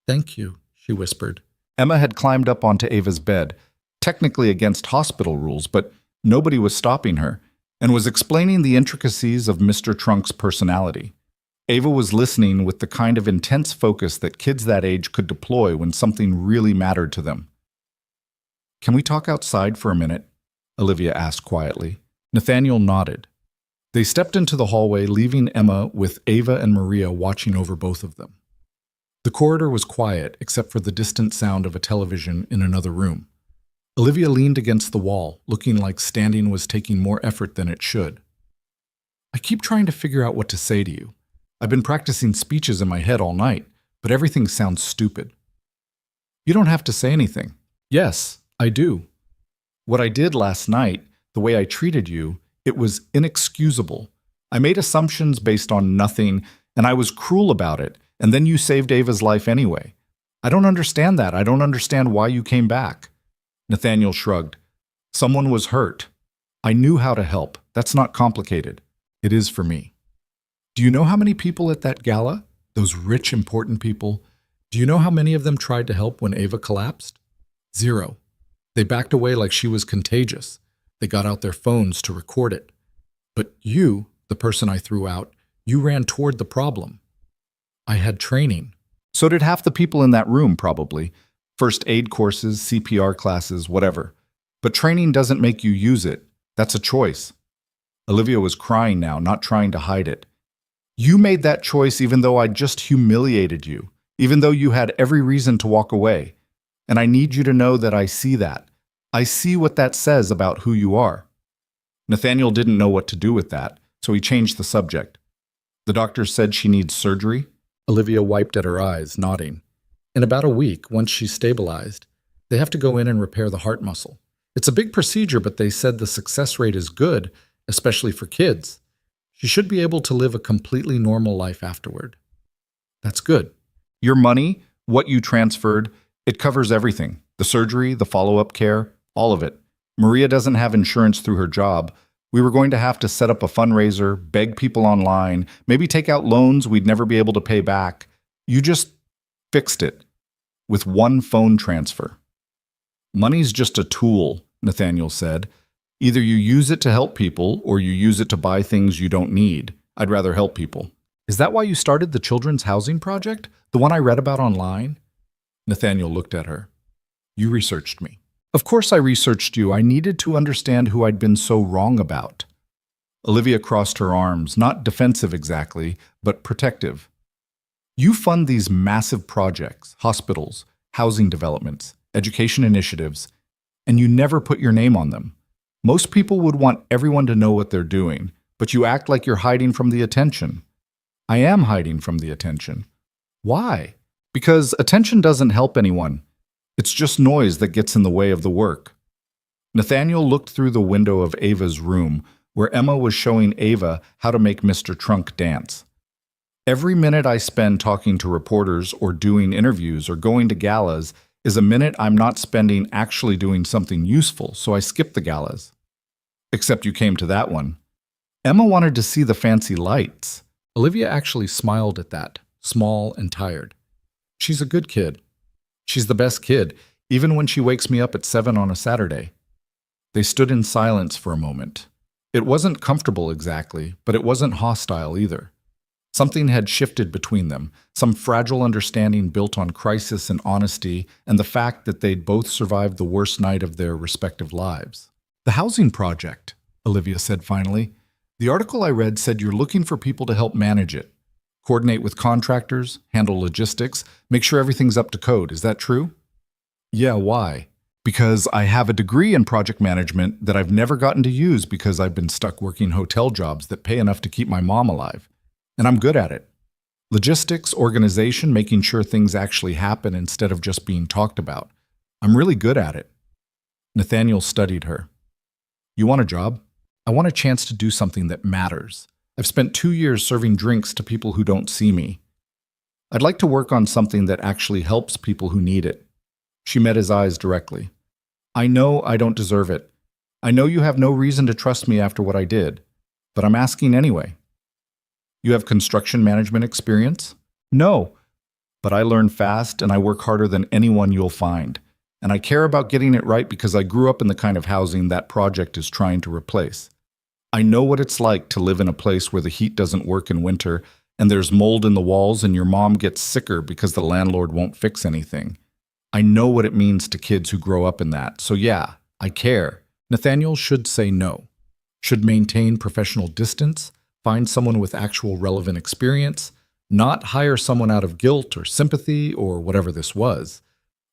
"Thank you," she whispered. Emma had climbed up onto Ava's bed, technically against hospital rules, but nobody was stopping her, and was explaining the intricacies of Mr. Trunk's personality. Ava was listening with the kind of intense focus that kids that age could deploy when something really mattered to them. "Can we talk outside for a minute?" Olivia asked quietly. Nathaniel nodded. They stepped into the hallway, leaving Emma with Ava and Maria watching over both of them. The corridor was quiet, except for the distant sound of a television in another room. Olivia leaned against the wall, looking like standing was taking more effort than it should. "I keep trying to figure out what to say to you. I've been practicing speeches in my head all night, but everything sounds stupid. You don't have to say anything. Yes, I do. What I did last night, the way I treated you, it was inexcusable. I made assumptions based on nothing, and I was cruel about it, and then you saved Ava's life anyway. I don't understand that. I don't understand why you came back. Nathaniel shrugged. Someone was hurt. I knew how to help. That's not complicated. It is for me. Do you know how many people at that gala? Those rich, important people. Do you know how many of them tried to help when Ava collapsed? 0. They backed away like she was contagious. They got out their phones to record it. But you, the person I threw out, you ran toward the problem. I had training. So did half the people in that room, probably. First aid courses, CPR classes, whatever. But training doesn't make you use it. That's a choice. Olivia was crying now, not trying to hide it. You made that choice even though I just humiliated you, even though you had every reason to walk away. And I need you to know that I see that. I see what that says about who you are. Nathaniel didn't know what to do with that, so he changed the subject. The doctor said she needs surgery. Olivia wiped at her eyes, nodding. In about a week, once she's stabilized, they have to go in and repair the heart muscle. It's a big procedure, but they said the success rate is good, especially for kids. She should be able to live a completely normal life afterward. That's good. Your money, what you transferred, it covers everything. The surgery, the follow-up care, all of it. Maria doesn't have insurance through her job. We were going to have to set up a fundraiser, beg people online, maybe take out loans we'd never be able to pay back. You just fixed it with one phone transfer. Money's just a tool, Nathaniel said. Either you use it to help people or you use it to buy things you don't need. I'd rather help people. Is that why you started the Children's Housing Project? The one I read about online? Nathaniel looked at her. You researched me. Of course I researched you. I needed to understand who I'd been so wrong about. Olivia crossed her arms, not defensive exactly, but protective. You fund these massive projects, hospitals, housing developments, education initiatives, and you never put your name on them. Most people would want everyone to know what they're doing, but you act like you're hiding from the attention. I am hiding from the attention. Why? Because attention doesn't help anyone. It's just noise that gets in the way of the work. Nathaniel looked through the window of Ava's room, where Emma was showing Ava how to make Mr. Trunk dance. Every minute I spend talking to reporters or doing interviews or going to galas is a minute I'm not spending actually doing something useful, so I skip the galas. Except you came to that one. Emma wanted to see the fancy lights. Olivia actually smiled at that, small and tired. She's a good kid. She's the best kid, even when she wakes me up at 7 on a Saturday. They stood in silence for a moment. It wasn't comfortable exactly, but it wasn't hostile either. Something had shifted between them, some fragile understanding built on crisis and honesty, and the fact that they'd both survived the worst night of their respective lives. The housing project, Olivia said finally. The article I read said you're looking for people to help manage it. Coordinate with contractors, handle logistics, make sure everything's up to code. Is that true? Yeah, why? Because I have a degree in project management that I've never gotten to use because I've been stuck working hotel jobs that pay enough to keep my mom alive. And I'm good at it. Logistics, organization, making sure things actually happen instead of just being talked about. I'm really good at it. Nathaniel studied her. You want a job? I want a chance to do something that matters. I've spent 2 years serving drinks to people who don't see me. I'd like to work on something that actually helps people who need it. She met his eyes directly. I know I don't deserve it. I know you have no reason to trust me after what I did, but I'm asking anyway. You have construction management experience? No, but I learn fast and I work harder than anyone you'll find. And I care about getting it right because I grew up in the kind of housing that project is trying to replace. I know what it's like to live in a place where the heat doesn't work in winter and there's mold in the walls and your mom gets sicker because the landlord won't fix anything. I know what it means to kids who grow up in that. So yeah, I care. Nathaniel should say no. Should maintain professional distance, find someone with actual relevant experience, not hire someone out of guilt or sympathy or whatever this was.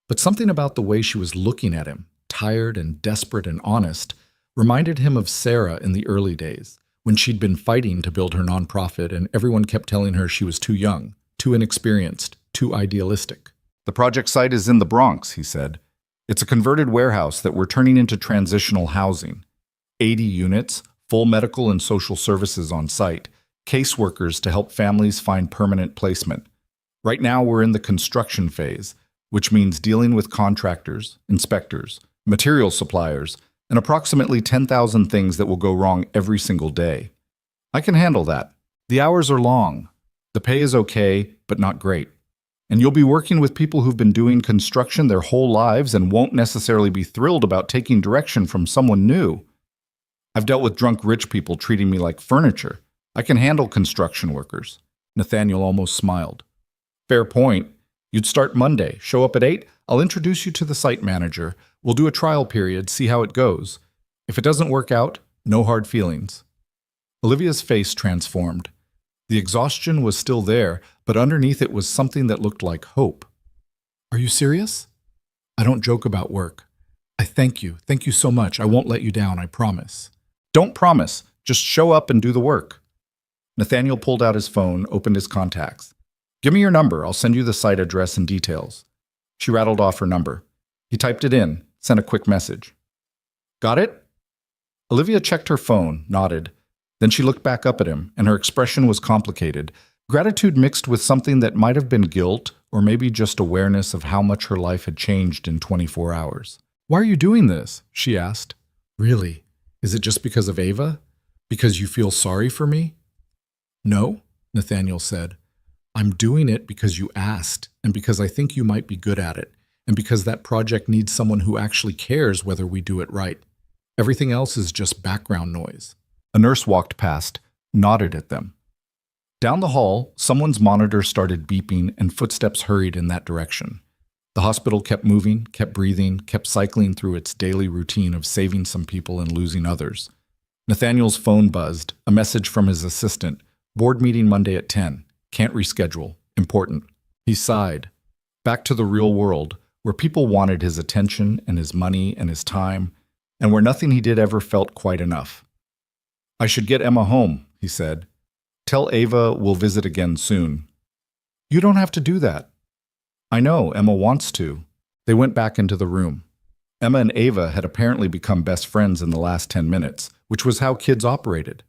But something about the way she was looking at him, tired and desperate and honest, reminded him of Sarah in the early days, when she'd been fighting to build her nonprofit and everyone kept telling her she was too young, too inexperienced, too idealistic. "The project site is in the Bronx," he said. "It's a converted warehouse that we're turning into transitional housing. 80 units, full medical and social services on site, caseworkers to help families find permanent placement. Right now we're in the construction phase, which means dealing with contractors, inspectors, material suppliers, and approximately 10,000 things that will go wrong every single day. I can handle that. The hours are long. The pay is okay, but not great. And you'll be working with people who've been doing construction their whole lives and won't necessarily be thrilled about taking direction from someone new. I've dealt with drunk rich people treating me like furniture. I can handle construction workers." Nathaniel almost smiled. "Fair point. You'd start Monday. Show up at 8. I'll introduce you to the site manager. We'll do a trial period, see how it goes. If it doesn't work out, no hard feelings." Olivia's face transformed. The exhaustion was still there, but underneath it was something that looked like hope. "Are you serious? I don't joke about work. I thank you. Thank you so much. I won't let you down, I promise." "Don't promise. Just show up and do the work." Nathaniel pulled out his phone, opened his contacts. "Give me your number. I'll send you the site address and details." She rattled off her number. He typed it in, sent a quick message. "Got it?" Olivia checked her phone, nodded. Then she looked back up at him, and her expression was complicated. Gratitude mixed with something that might have been guilt, or maybe just awareness of how much her life had changed in 24 hours. "Why are you doing this?" she asked. "Really? Is it just because of Ava? Because you feel sorry for me?" "No," Nathaniel said. "I'm doing it because you asked, and because I think you might be good at it, and because that project needs someone who actually cares whether we do it right. Everything else is just background noise." A nurse walked past, nodded at them. Down the hall, someone's monitor started beeping and footsteps hurried in that direction. The hospital kept moving, kept breathing, kept cycling through its daily routine of saving some people and losing others. Nathaniel's phone buzzed, a message from his assistant. "Board meeting Monday at 10. Can't reschedule. Important." He sighed. Back to the real world, where people wanted his attention and his money and his time, and where nothing he did ever felt quite enough. "I should get Emma home," he said. "Tell Ava we'll visit again soon." "You don't have to do that." "I know, Emma wants to." They went back into the room. Emma and Ava had apparently become best friends in the last 10 minutes, which was how kids operated.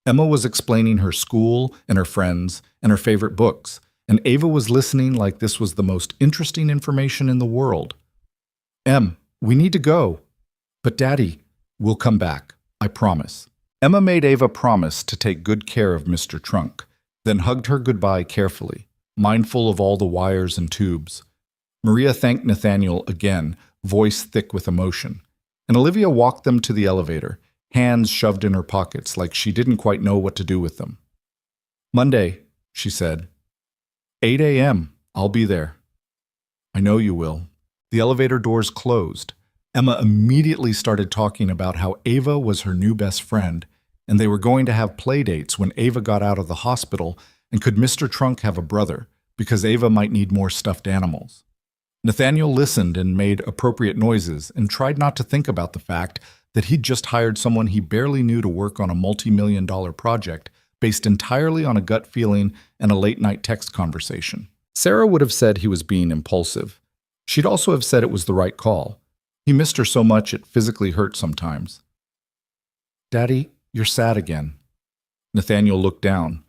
Emma was explaining her school and her friends and her favorite books, and Ava was listening like this was the most interesting information in the world. "Em, we need to go." "But Daddy, we'll come back, I promise." Emma made Ava promise to take good care of Mr. Trunk, then hugged her goodbye carefully, mindful of all the wires and tubes. Maria thanked Nathaniel again, voice thick with emotion, and Olivia walked them to the elevator, hands shoved in her pockets like she didn't quite know what to do with them. "Monday," she said. 8 a.m. I'll be there." "I know you will." The elevator doors closed. Emma immediately started talking about how Ava was her new best friend, and they were going to have play dates when Ava got out of the hospital, and could Mr. Trunk have a brother, because Ava might need more stuffed animals. Nathaniel listened and made appropriate noises and tried not to think about the fact that he'd just hired someone he barely knew to work on a multi-million-dollar project based entirely on a gut feeling and a late-night text conversation. Sarah would have said he was being impulsive. She'd also have said it was the right call. He missed her so much it physically hurt sometimes. "Daddy, you're sad again." Nathaniel looked down.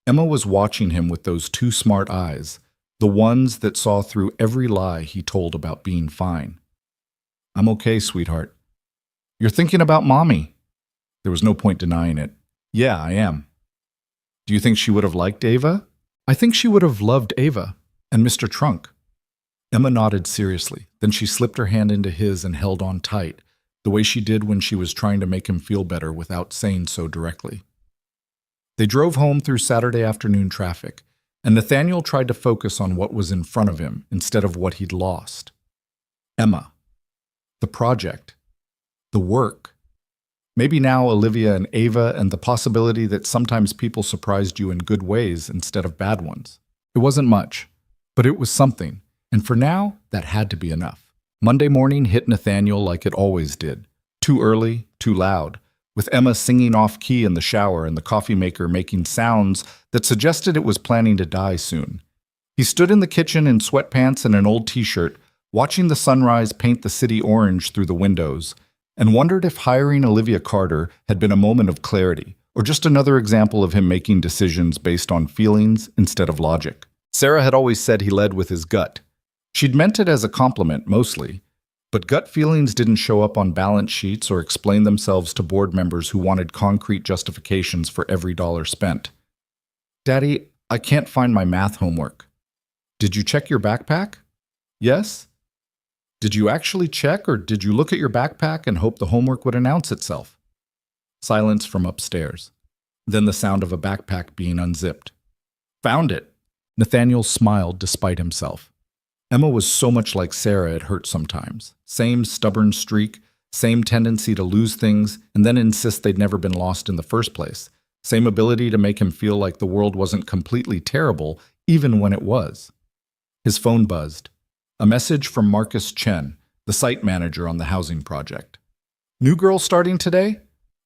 Emma was watching him with those two smart eyes, the ones that saw through every lie he told about being fine. "I'm okay, sweetheart." "You're thinking about Mommy." There was no point denying it. "Yeah, I am." "Do you think she would have liked Ava?" "I think she would have loved Ava and Mr. Trunk." Emma nodded seriously. Then she slipped her hand into his and held on tight, the way she did when she was trying to make him feel better without saying so directly. They drove home through Saturday afternoon traffic, and Nathaniel tried to focus on what was in front of him instead of what he'd lost. Emma. The project. The work. Maybe now Olivia and Ava, and the possibility that sometimes people surprised you in good ways instead of bad ones. It wasn't much, but it was something. And for now, that had to be enough. Monday morning hit Nathaniel like it always did. Too early, too loud. with Emma singing off-key in the shower and the coffee maker making sounds that suggested it was planning to die soon. He stood in the kitchen in sweatpants and an old t-shirt, watching the sunrise paint the city orange through the windows, and wondered if hiring Olivia Carter had been a moment of clarity, or just another example of him making decisions based on feelings instead of logic. Sarah had always said he led with his gut. She'd meant it as a compliment, mostly, but gut feelings didn't show up on balance sheets or explain themselves to board members who wanted concrete justifications for every dollar spent. "Daddy, I can't find my math homework." "Did you check your backpack?" "Yes." "Did you actually check, or did you look at your backpack and hope the homework would announce itself?" Silence from upstairs. Then the sound of a backpack being unzipped. "Found it." Nathaniel smiled despite himself. Emma was so much like Sarah it hurt sometimes. Same stubborn streak, same tendency to lose things and then insist they'd never been lost in the first place. Same ability to make him feel like the world wasn't completely terrible, even when it was. His phone buzzed. A message from Marcus Chen, the site manager on the housing project. "New girl starting today?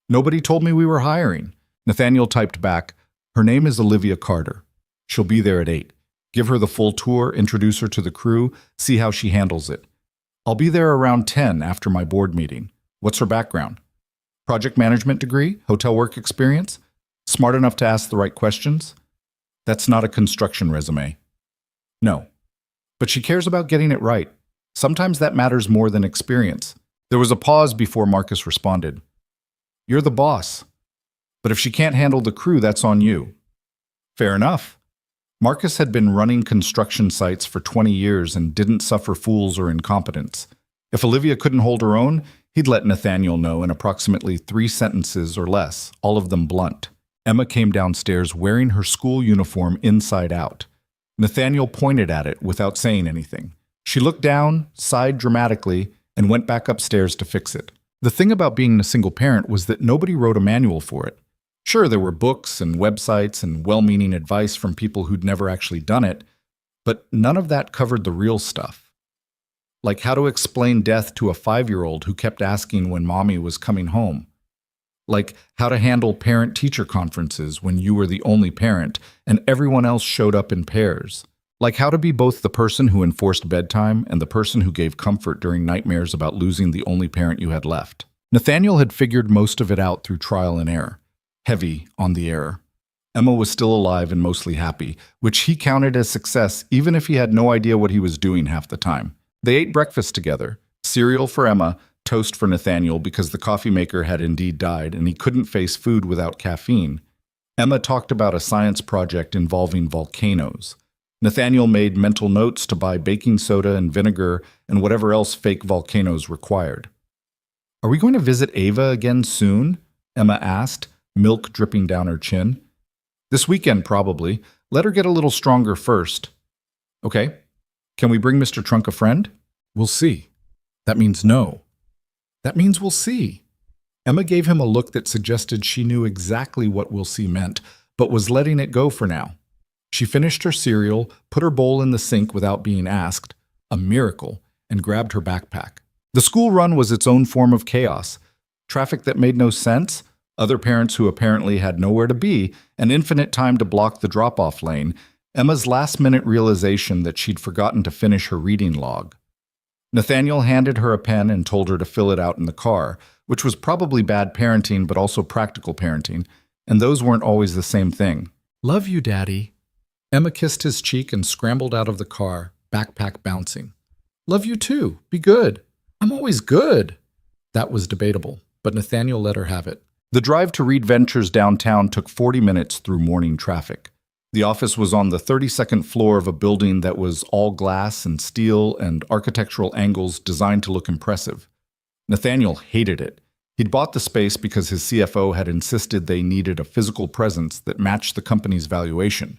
Nobody told me we were hiring." Nathaniel typed back, "Her name is Olivia Carter. She'll be there at 8. Give her the full tour, introduce her to the crew, see how she handles it. I'll be there around 10 after my board meeting. What's her background? Project management degree? Hotel work experience? Smart enough to ask the right questions? That's not a construction resume." "No. But she cares about getting it right. Sometimes that matters more than experience." There was a pause before Marcus responded. "You're the boss. But if she can't handle the crew, that's on you." "Fair enough." Marcus had been running construction sites for 20 years and didn't suffer fools or incompetence. If Olivia couldn't hold her own, he'd let Nathaniel know in approximately 3 sentences or less, all of them blunt. Emma came downstairs wearing her school uniform inside out. Nathaniel pointed at it without saying anything. She looked down, sighed dramatically, and went back upstairs to fix it. The thing about being a single parent was that nobody wrote a manual for it. Sure, there were books and websites and well-meaning advice from people who'd never actually done it, but none of that covered the real stuff. Like how to explain death to a 5-year-old who kept asking when mommy was coming home. Like how to handle parent-teacher conferences when you were the only parent and everyone else showed up in pairs. Like how to be both the person who enforced bedtime and the person who gave comfort during nightmares about losing the only parent you had left. Nathaniel had figured most of it out through trial and error. Heavy on the error. Emma was still alive and mostly happy, which he counted as success even if he had no idea what he was doing half the time. They ate breakfast together, cereal for Emma, toast for Nathaniel because the coffee maker had indeed died and he couldn't face food without caffeine. Emma talked about a science project involving volcanoes. Nathaniel made mental notes to buy baking soda and vinegar and whatever else fake volcanoes required. "Are we going to visit Ava again soon?" Emma asked, milk dripping down her chin. "This weekend, probably. Let her get a little stronger first." "Okay. Can we bring Mr. Trunk a friend?" "We'll see." "That means no." "That means we'll see." Emma gave him a look that suggested she knew exactly what "we'll see" meant, but was letting it go for now. She finished her cereal, put her bowl in the sink without being asked, a miracle, and grabbed her backpack. The school run was its own form of chaos. Traffic that made no sense, other parents who apparently had nowhere to be, and infinite time to block the drop-off lane, Emma's last-minute realization that she'd forgotten to finish her reading log. Nathaniel handed her a pen and told her to fill it out in the car, which was probably bad parenting but also practical parenting, and those weren't always the same thing. "Love you, Daddy." Emma kissed his cheek and scrambled out of the car, backpack bouncing. "Love you too. Be good." "I'm always good." That was debatable, but Nathaniel let her have it. The drive to Reed Ventures downtown took 40 minutes through morning traffic. The office was on the 32nd floor of a building that was all glass and steel and architectural angles designed to look impressive. Nathaniel hated it. He'd bought the space because his CFO had insisted they needed a physical presence that matched the company's valuation.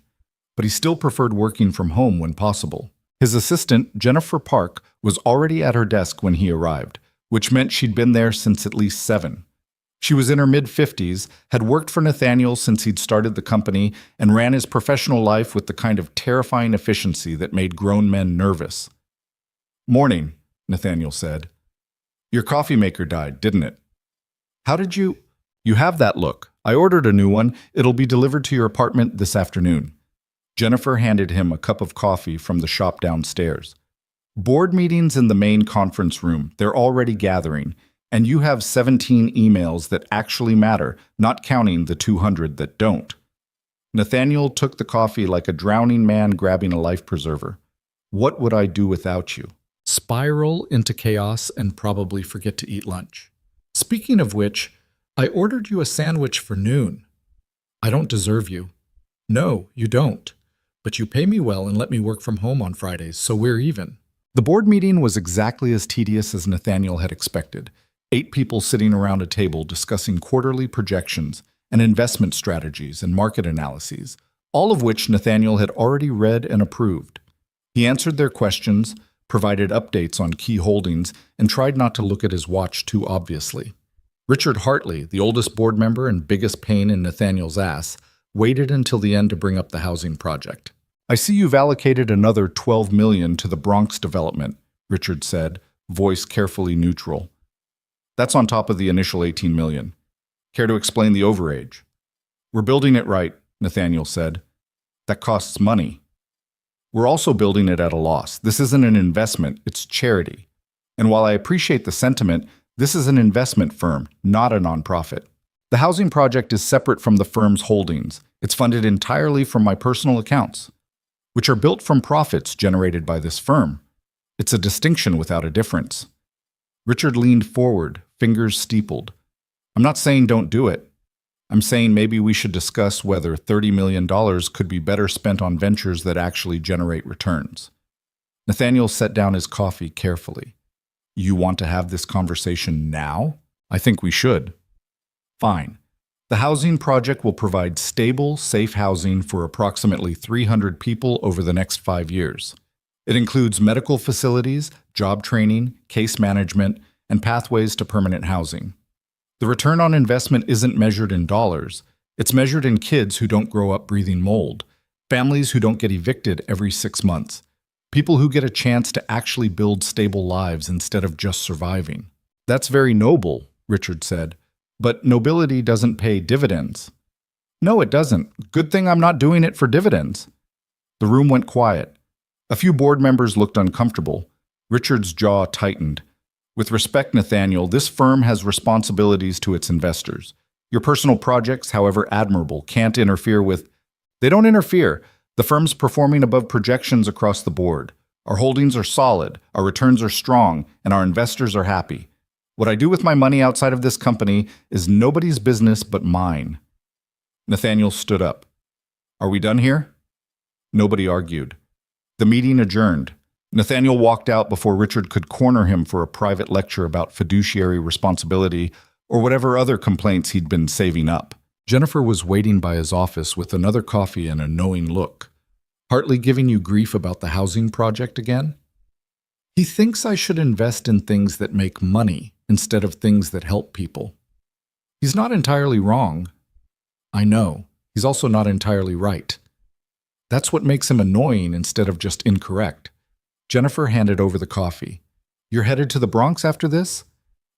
But he still preferred working from home when possible. His assistant, Jennifer Park, was already at her desk when he arrived, which meant she'd been there since at least 7. She was in her mid-50s, had worked for Nathaniel since he'd started the company, and ran his professional life with the kind of terrifying efficiency that made grown men nervous. "Morning," Nathaniel said. "Your coffee maker died, didn't it?" "How did you—" You have that look. I ordered a new one. It'll be delivered to your apartment this afternoon. Jennifer handed him a cup of coffee from the shop downstairs. Board meetings in the main conference room. They're already gathering. And you have 17 emails that actually matter, not counting the 200 that don't. Nathaniel took the coffee like a drowning man grabbing a life preserver. What would I do without you? Spiral into chaos and probably forget to eat lunch. Speaking of which, I ordered you a sandwich for noon. I don't deserve you. No, you don't. But you pay me well and let me work from home on Fridays, so we're even. The board meeting was exactly as tedious as Nathaniel had expected. 8 people sitting around a table discussing quarterly projections and investment strategies and market analyses, all of which Nathaniel had already read and approved. He answered their questions, provided updates on key holdings, and tried not to look at his watch too obviously. Richard Hartley, the oldest board member and biggest pain in Nathaniel's ass, waited until the end to bring up the housing project. I see you've allocated another $12 million to the Bronx development, Richard said, voice carefully neutral. That's on top of the initial $18 million. Care to explain the overage? We're building it right, Nathaniel said. That costs money. We're also building it at a loss. This isn't an investment, it's charity. And while I appreciate the sentiment, this is an investment firm, not a nonprofit. The housing project is separate from the firm's holdings. It's funded entirely from my personal accounts, which are built from profits generated by this firm. It's a distinction without a difference. Richard leaned forward, fingers steepled. I'm not saying don't do it. I'm saying maybe we should discuss whether $30 million could be better spent on ventures that actually generate returns. Nathaniel set down his coffee carefully. You want to have this conversation now? I think we should. Fine. The housing project will provide stable, safe housing for approximately 300 people over the next 5 years. It includes medical facilities, job training, case management, and pathways to permanent housing. The return on investment isn't measured in dollars. It's measured in kids who don't grow up breathing mold, families who don't get evicted every 6 months, people who get a chance to actually build stable lives instead of just surviving. That's very noble, Richard said, but nobility doesn't pay dividends. No, it doesn't. Good thing I'm not doing it for dividends. The room went quiet. A few board members looked uncomfortable. Richard's jaw tightened. With respect, Nathaniel, this firm has responsibilities to its investors. Your personal projects, however admirable, can't interfere with... They don't interfere. The firm's performing above projections across the board. Our holdings are solid, our returns are strong, and our investors are happy. What I do with my money outside of this company is nobody's business but mine. Nathaniel stood up. Are we done here? Nobody argued. The meeting adjourned. Nathaniel walked out before Richard could corner him for a private lecture about fiduciary responsibility or whatever other complaints he'd been saving up. Jennifer was waiting by his office with another coffee and a knowing look. Hartley giving you grief about the housing project again? He thinks I should invest in things that make money instead of things that help people. He's not entirely wrong. I know. He's also not entirely right. That's what makes him annoying instead of just incorrect. Jennifer handed over the coffee. You're headed to the Bronx after this?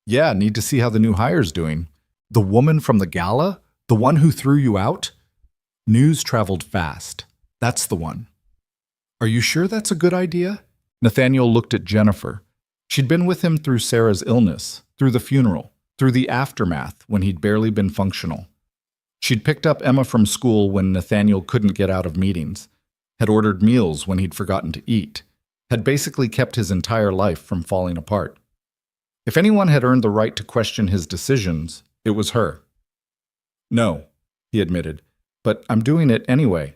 Yeah, need to see how the new hire's doing. The woman from the Gala? The one who threw you out? News traveled fast. That's the one. Are you sure that's a good idea? Nathaniel looked at Jennifer. She'd been with him through Sarah's illness, through the funeral, through the aftermath when he'd barely been functional. She'd picked up Emma from school when Nathaniel couldn't get out of meetings, had ordered meals when he'd forgotten to eat, had basically kept his entire life from falling apart. If anyone had earned the right to question his decisions, it was her. No, he admitted, but I'm doing it anyway.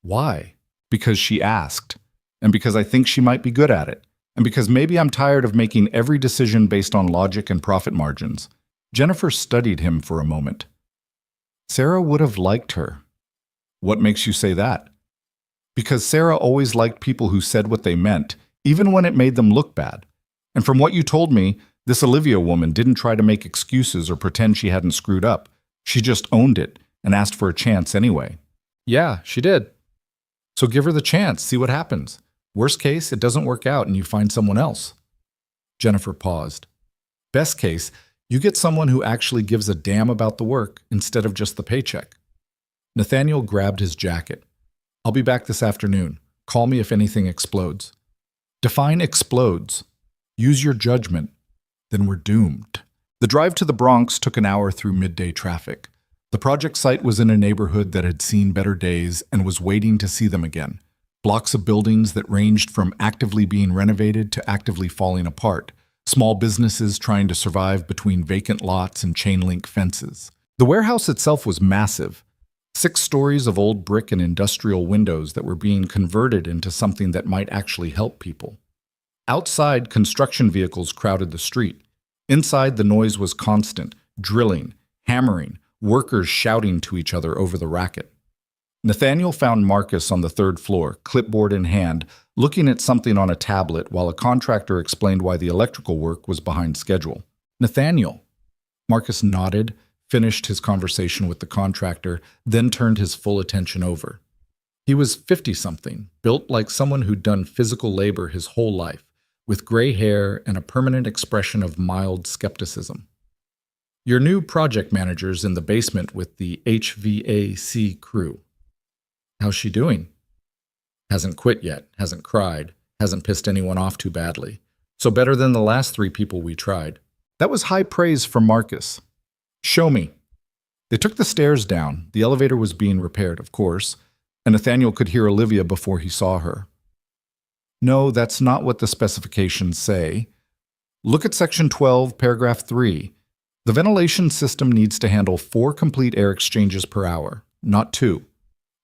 Why? Because she asked, and because I think she might be good at it, and because maybe I'm tired of making every decision based on logic and profit margins. Jennifer studied him for a moment. Sarah would have liked her. What makes you say that? Because Sarah always liked people who said what they meant, even when it made them look bad. And from what you told me, this Olivia woman didn't try to make excuses or pretend she hadn't screwed up. She just owned it and asked for a chance anyway. Yeah, she did. So give her the chance, see what happens. Worst case, it doesn't work out and you find someone else. Jennifer paused. Best case, You get someone who actually gives a damn about the work instead of just the paycheck. Nathaniel grabbed his jacket. I'll be back this afternoon. Call me if anything explodes. Define explodes. Use your judgment. Then we're doomed. The drive to the Bronx took an hour through midday traffic. The project site was in a neighborhood that had seen better days and was waiting to see them again. Blocks of buildings that ranged from actively being renovated to actively falling apart. Small businesses trying to survive between vacant lots and chain-link fences. The warehouse itself was massive. 6 stories of old brick and industrial windows that were being converted into something that might actually help people. Outside, construction vehicles crowded the street. Inside, the noise was constant, drilling, hammering, workers shouting to each other over the racket. Nathaniel found Marcus on the 3rd floor, clipboard in hand, looking at something on a tablet while a contractor explained why the electrical work was behind schedule. Nathaniel. Marcus nodded, finished his conversation with the contractor, then turned his full attention over. He was 50-something, built like someone who'd done physical labor his whole life, with gray hair and a permanent expression of mild skepticism. Your new project manager's in the basement with the HVAC crew. How's she doing? Hasn't quit yet, hasn't cried, hasn't pissed anyone off too badly. So better than the last 3 people we tried. That was high praise from Marcus. Show me. They took the stairs down. The elevator was being repaired, of course, and Nathaniel could hear Olivia before he saw her. No, that's not what the specifications say. Look at section 12, paragraph 3. The ventilation system needs to handle 4 complete air exchanges per hour, not 2.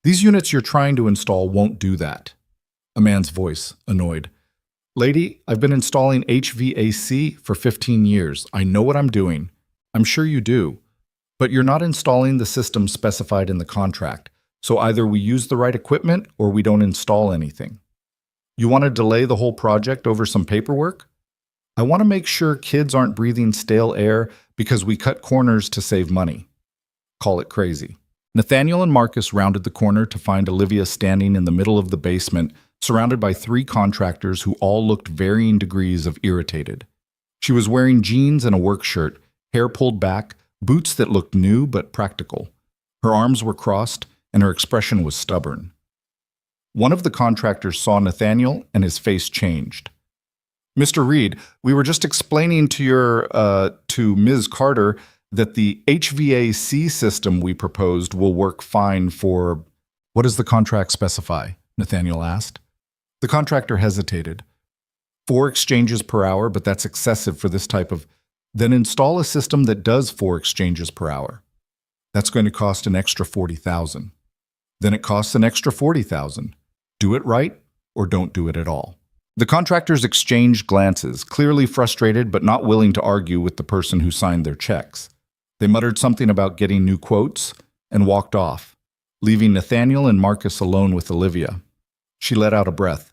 These units you're trying to install won't do that. A man's voice, annoyed. Lady, I've been installing HVAC for 15 years. I know what I'm doing. I'm sure you do. But you're not installing the system specified in the contract, so either we use the right equipment or we don't install anything. You want to delay the whole project over some paperwork? I want to make sure kids aren't breathing stale air because we cut corners to save money. Call it crazy. Nathaniel and Marcus rounded the corner to find Olivia standing in the middle of the basement, surrounded by 3 contractors who all looked varying degrees of irritated. She was wearing jeans and a work shirt, hair pulled back, boots that looked new but practical. Her arms were crossed, and her expression was stubborn. One of the contractors saw Nathaniel, and his face changed. Mr. Reed, we were just explaining to Ms. Carter that the HVAC system we proposed will work fine for... What does the contract specify? Nathaniel asked. The contractor hesitated. 4 exchanges per hour, but that's excessive for this type of... Then install a system that does 4 exchanges per hour. That's going to cost an extra $40,000. Then it costs an extra $40,000. Do it right or don't do it at all. The contractors exchanged glances, clearly frustrated but not willing to argue with the person who signed their checks. They muttered something about getting new quotes and walked off, leaving Nathaniel and Marcus alone with Olivia. She let out a breath.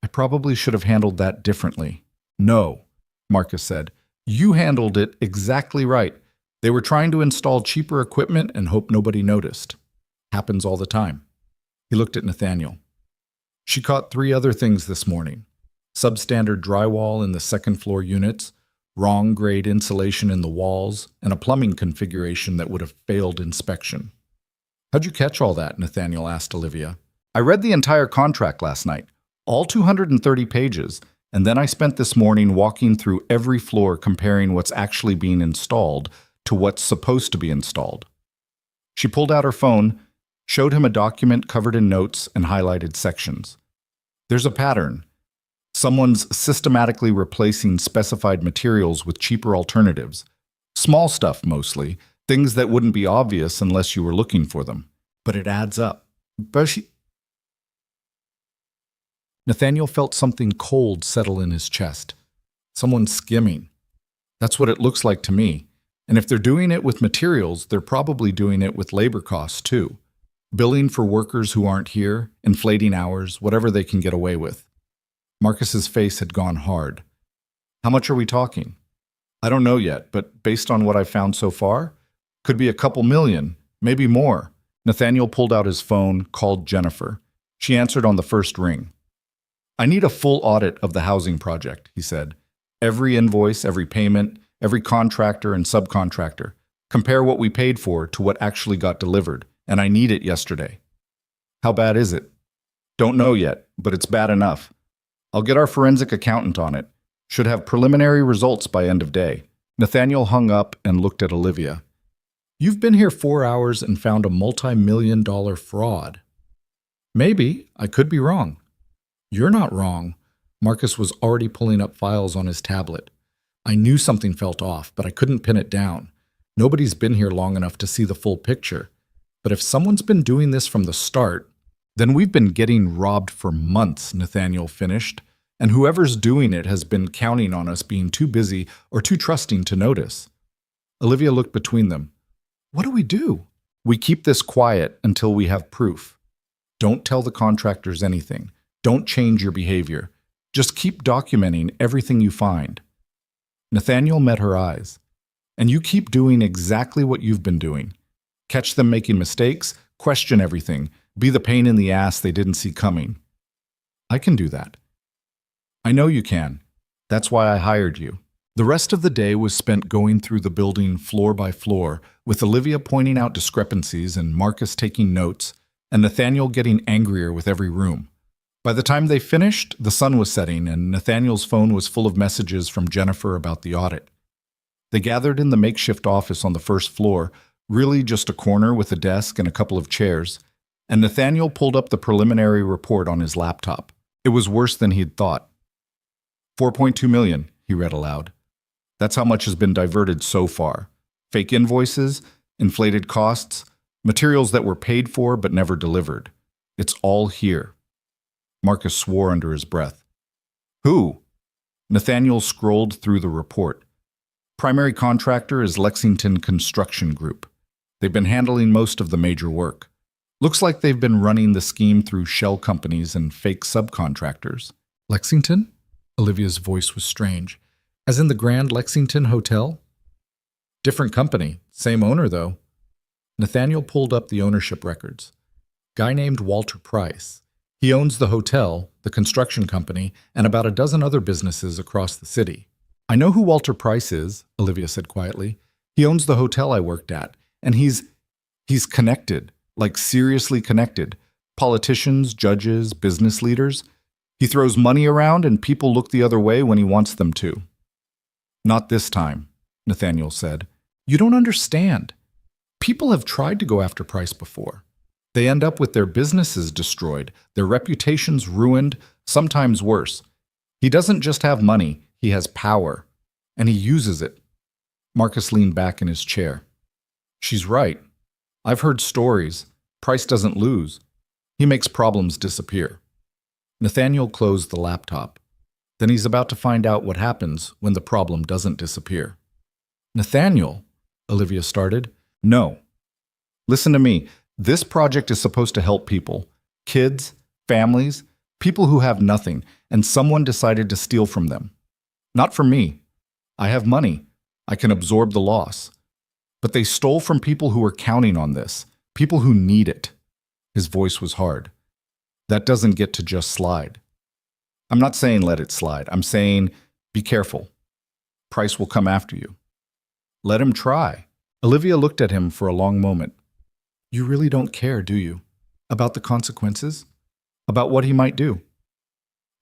I probably should have handled that differently. No, Marcus said. You handled it exactly right. They were trying to install cheaper equipment and hope nobody noticed. Happens all the time. He looked at Nathaniel. She caught 3 other things this morning. Substandard drywall in the 2nd floor units, wrong grade insulation in the walls, and a plumbing configuration that would have failed inspection. How'd you catch all that? Nathaniel asked Olivia. I read the entire contract last night, all 230 pages, and then I spent this morning walking through every floor comparing what's actually being installed to what's supposed to be installed. She pulled out her phone, showed him a document covered in notes and highlighted sections. There's a pattern. Someone's systematically replacing specified materials with cheaper alternatives. Small stuff mostly, things that wouldn't be obvious unless you were looking for them. But it adds up. Nathaniel felt something cold settle in his chest. Someone skimming. That's what it looks like to me. And if they're doing it with materials, they're probably doing it with labor costs too. Billing for workers who aren't here, inflating hours, whatever they can get away with. Marcus's face had gone hard. How much are we talking? I don't know yet, but based on what I've found so far, could be a couple million, maybe more. Nathaniel pulled out his phone, called Jennifer. She answered on the first ring. I need a full audit of the housing project, he said. Every invoice, every payment, every contractor and subcontractor. Compare what we paid for to what actually got delivered, and I need it yesterday. How bad is it? Don't know yet, but it's bad enough. I'll get our forensic accountant on it. Should have preliminary results by end of day. Nathaniel hung up and looked at Olivia. You've been here 4 hours and found a multi-million-dollar fraud. Maybe. I could be wrong. You're not wrong. Marcus was already pulling up files on his tablet. I knew something felt off, but I couldn't pin it down. Nobody's been here long enough to see the full picture. But if someone's been doing this from the start, then we've been getting robbed for months, Nathaniel finished, and whoever's doing it has been counting on us being too busy or too trusting to notice. Olivia looked between them. What do we do? We keep this quiet until we have proof. Don't tell the contractors anything. Don't change your behavior. Just keep documenting everything you find. Nathaniel met her eyes. And you keep doing exactly what you've been doing. Catch them making mistakes, question everything, be the pain in the ass they didn't see coming. I can do that. I know you can. That's why I hired you. The rest of the day was spent going through the building floor by floor, with Olivia pointing out discrepancies and Marcus taking notes, and Nathaniel getting angrier with every room. By the time they finished, the sun was setting, and Nathaniel's phone was full of messages from Jennifer about the audit. They gathered in the makeshift office on the first floor, really just a corner with a desk and a couple of chairs, and Nathaniel pulled up the preliminary report on his laptop. It was worse than he'd thought. 4.2 million, he read aloud. That's how much has been diverted so far. Fake invoices, inflated costs, materials that were paid for but never delivered. It's all here. Marcus swore under his breath. Who? Nathaniel scrolled through the report. Primary contractor is Lexington Construction Group. They've been handling most of the major work. Looks like they've been running the scheme through shell companies and fake subcontractors. Lexington? Olivia's voice was strange. As in the Grand Lexington Hotel? Different company, same owner though. Nathaniel pulled up the ownership records. Guy named Walter Price. He owns the hotel, the construction company, and about a dozen other businesses across the city. I know who Walter Price is, Olivia said quietly. He owns the hotel I worked at, and he's connected, like seriously connected. Politicians, judges, business leaders. He throws money around and people look the other way when he wants them to. Not this time, Nathaniel said. You don't understand. People have tried to go after Price before. They end up with their businesses destroyed, their reputations ruined, sometimes worse. He doesn't just have money, he has power, and he uses it. Marcus leaned back in his chair. She's right. I've heard stories. Price doesn't lose. He makes problems disappear. Nathaniel closed the laptop. Then he's about to find out what happens when the problem doesn't disappear. Nathaniel, Olivia started. No. Listen to me. This project is supposed to help people. Kids, families, people who have nothing, and someone decided to steal from them. Not from me. I have money. I can absorb the loss. But they stole from people who were counting on this, people who need it. His voice was hard. That doesn't get to just slide. I'm not saying let it slide. I'm saying be careful. Price will come after you. Let him try. Olivia looked at him for a long moment. You really don't care, do you? About the consequences? About what he might do?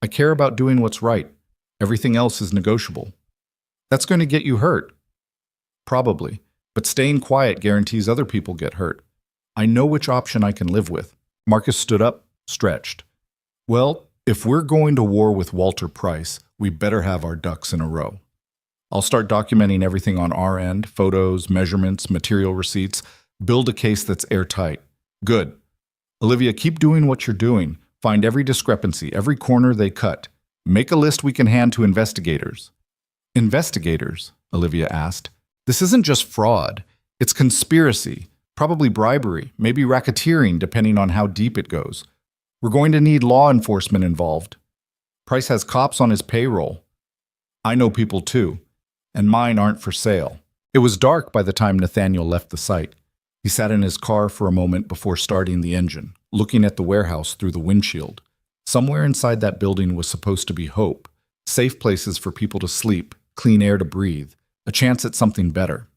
I care about doing what's right. Everything else is negotiable. That's going to get you hurt. Probably. But staying quiet guarantees other people get hurt. I know which option I can live with. Marcus stood up, stretched. Well, if we're going to war with Walter Price, we better have our ducks in a row. I'll start documenting everything on our end, photos, measurements, material receipts, build a case that's airtight. Good. Olivia, keep doing what you're doing. Find every discrepancy, every corner they cut. Make a list we can hand to investigators. Investigators? Olivia asked. This isn't just fraud. It's conspiracy, probably bribery, maybe racketeering, depending on how deep it goes. We're going to need law enforcement involved. Price has cops on his payroll. I know people too, and mine aren't for sale. It was dark by the time Nathaniel left the site. He sat in his car for a moment before starting the engine, looking at the warehouse through the windshield. Somewhere inside that building was supposed to be hope, safe places for people to sleep, clean air to breathe, a chance at something better.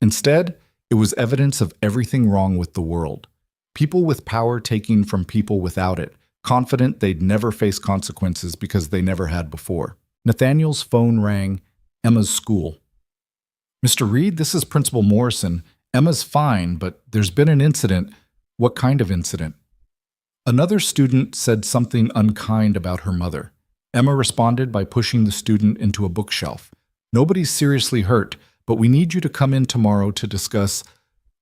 Instead, it was evidence of everything wrong with the world. People with power taking from people without it, confident they'd never face consequences because they never had before. Nathaniel's phone rang. Emma's school. "Mr. Reed, this is Principal Morrison. Emma's fine, but there's been an incident." "What kind of incident?" "Another student said something unkind about her mother." Emma responded by pushing the student into a bookshelf. "Nobody's seriously hurt, but we need you to come in tomorrow to discuss."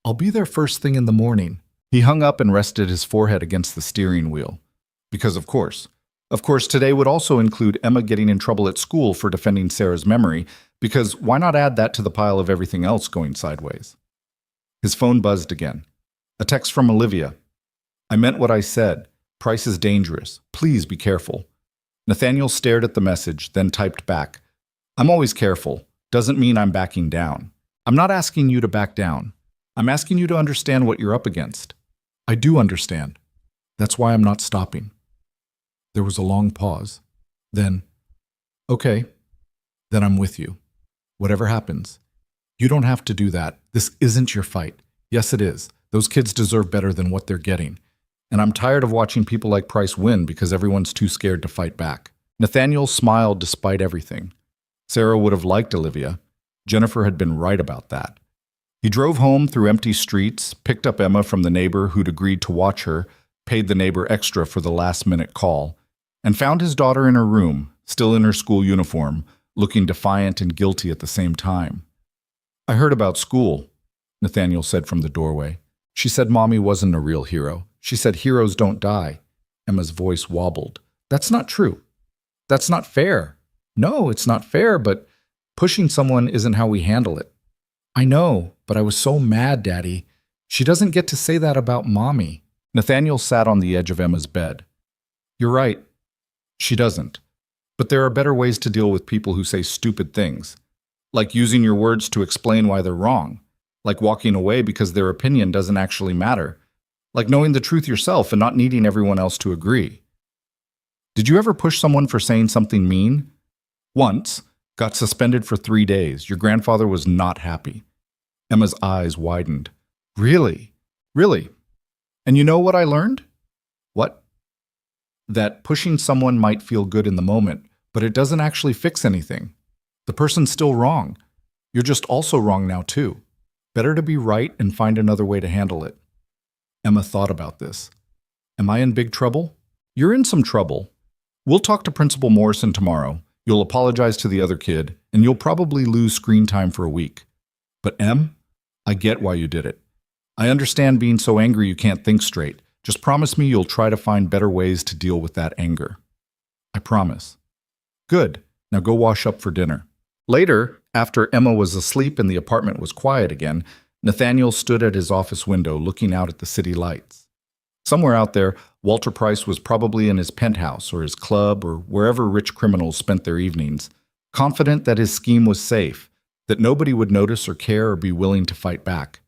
"I'll be there first thing in the morning." He hung up and rested his forehead against the steering wheel. Because of course. Of course, today would also include Emma getting in trouble at school for defending Sarah's memory, because why not add that to the pile of everything else going sideways? His phone buzzed again. A text from Olivia. "I meant what I said. Price is dangerous. Please be careful." Nathaniel stared at the message, then typed back. "I'm always careful. Doesn't mean I'm backing down. I'm not asking you to back down. I'm asking you to understand what you're up against." "I do understand. That's why I'm not stopping." There was a long pause. Then, "Okay, then I'm with you. Whatever happens. You don't have to do that. This isn't your fight." "Yes, it is. Those kids deserve better than what they're getting. And I'm tired of watching people like Price win because everyone's too scared to fight back." Nathaniel smiled despite everything. Sarah would have liked Olivia. Jennifer had been right about that. He drove home through empty streets, picked up Emma from the neighbor who'd agreed to watch her, paid the neighbor extra for the last-minute call, and found his daughter in her room, still in her school uniform, looking defiant and guilty at the same time. "I heard about school," Nathaniel said from the doorway. "She said Mommy wasn't a real hero. She said heroes don't die." Emma's voice wobbled. "That's not true. That's not fair." "No, it's not fair, but pushing someone isn't how we handle it." "I know, but I was so mad, Daddy. She doesn't get to say that about Mommy." Nathaniel sat on the edge of Emma's bed. "You're right. She doesn't. But there are better ways to deal with people who say stupid things. Like using your words to explain why they're wrong. Like walking away because their opinion doesn't actually matter. Like knowing the truth yourself and not needing everyone else to agree." "Did you ever push someone for saying something mean?" "Once. Got suspended for 3 days. Your grandfather was not happy." Emma's eyes widened. "Really? Really? And you know what I learned?" "What?" "That pushing someone might feel good in the moment, but it doesn't actually fix anything. The person's still wrong. You're just also wrong now too. Better to be right and find another way to handle it." Emma thought about this. "Am I in big trouble?" "You're in some trouble. We'll talk to Principal Morrison tomorrow. You'll apologize to the other kid, and you'll probably lose screen time for a week. But Em, I get why you did it. I understand being so angry you can't think straight. Just promise me you'll try to find better ways to deal with that anger." "I promise." "Good. Now go wash up for dinner." Later, after Emma was asleep and the apartment was quiet again, Nathaniel stood at his office window looking out at the city lights. Somewhere out there, Walter Price was probably in his penthouse or his club or wherever rich criminals spent their evenings, confident that his scheme was safe, that nobody would notice or care or be willing to fight back.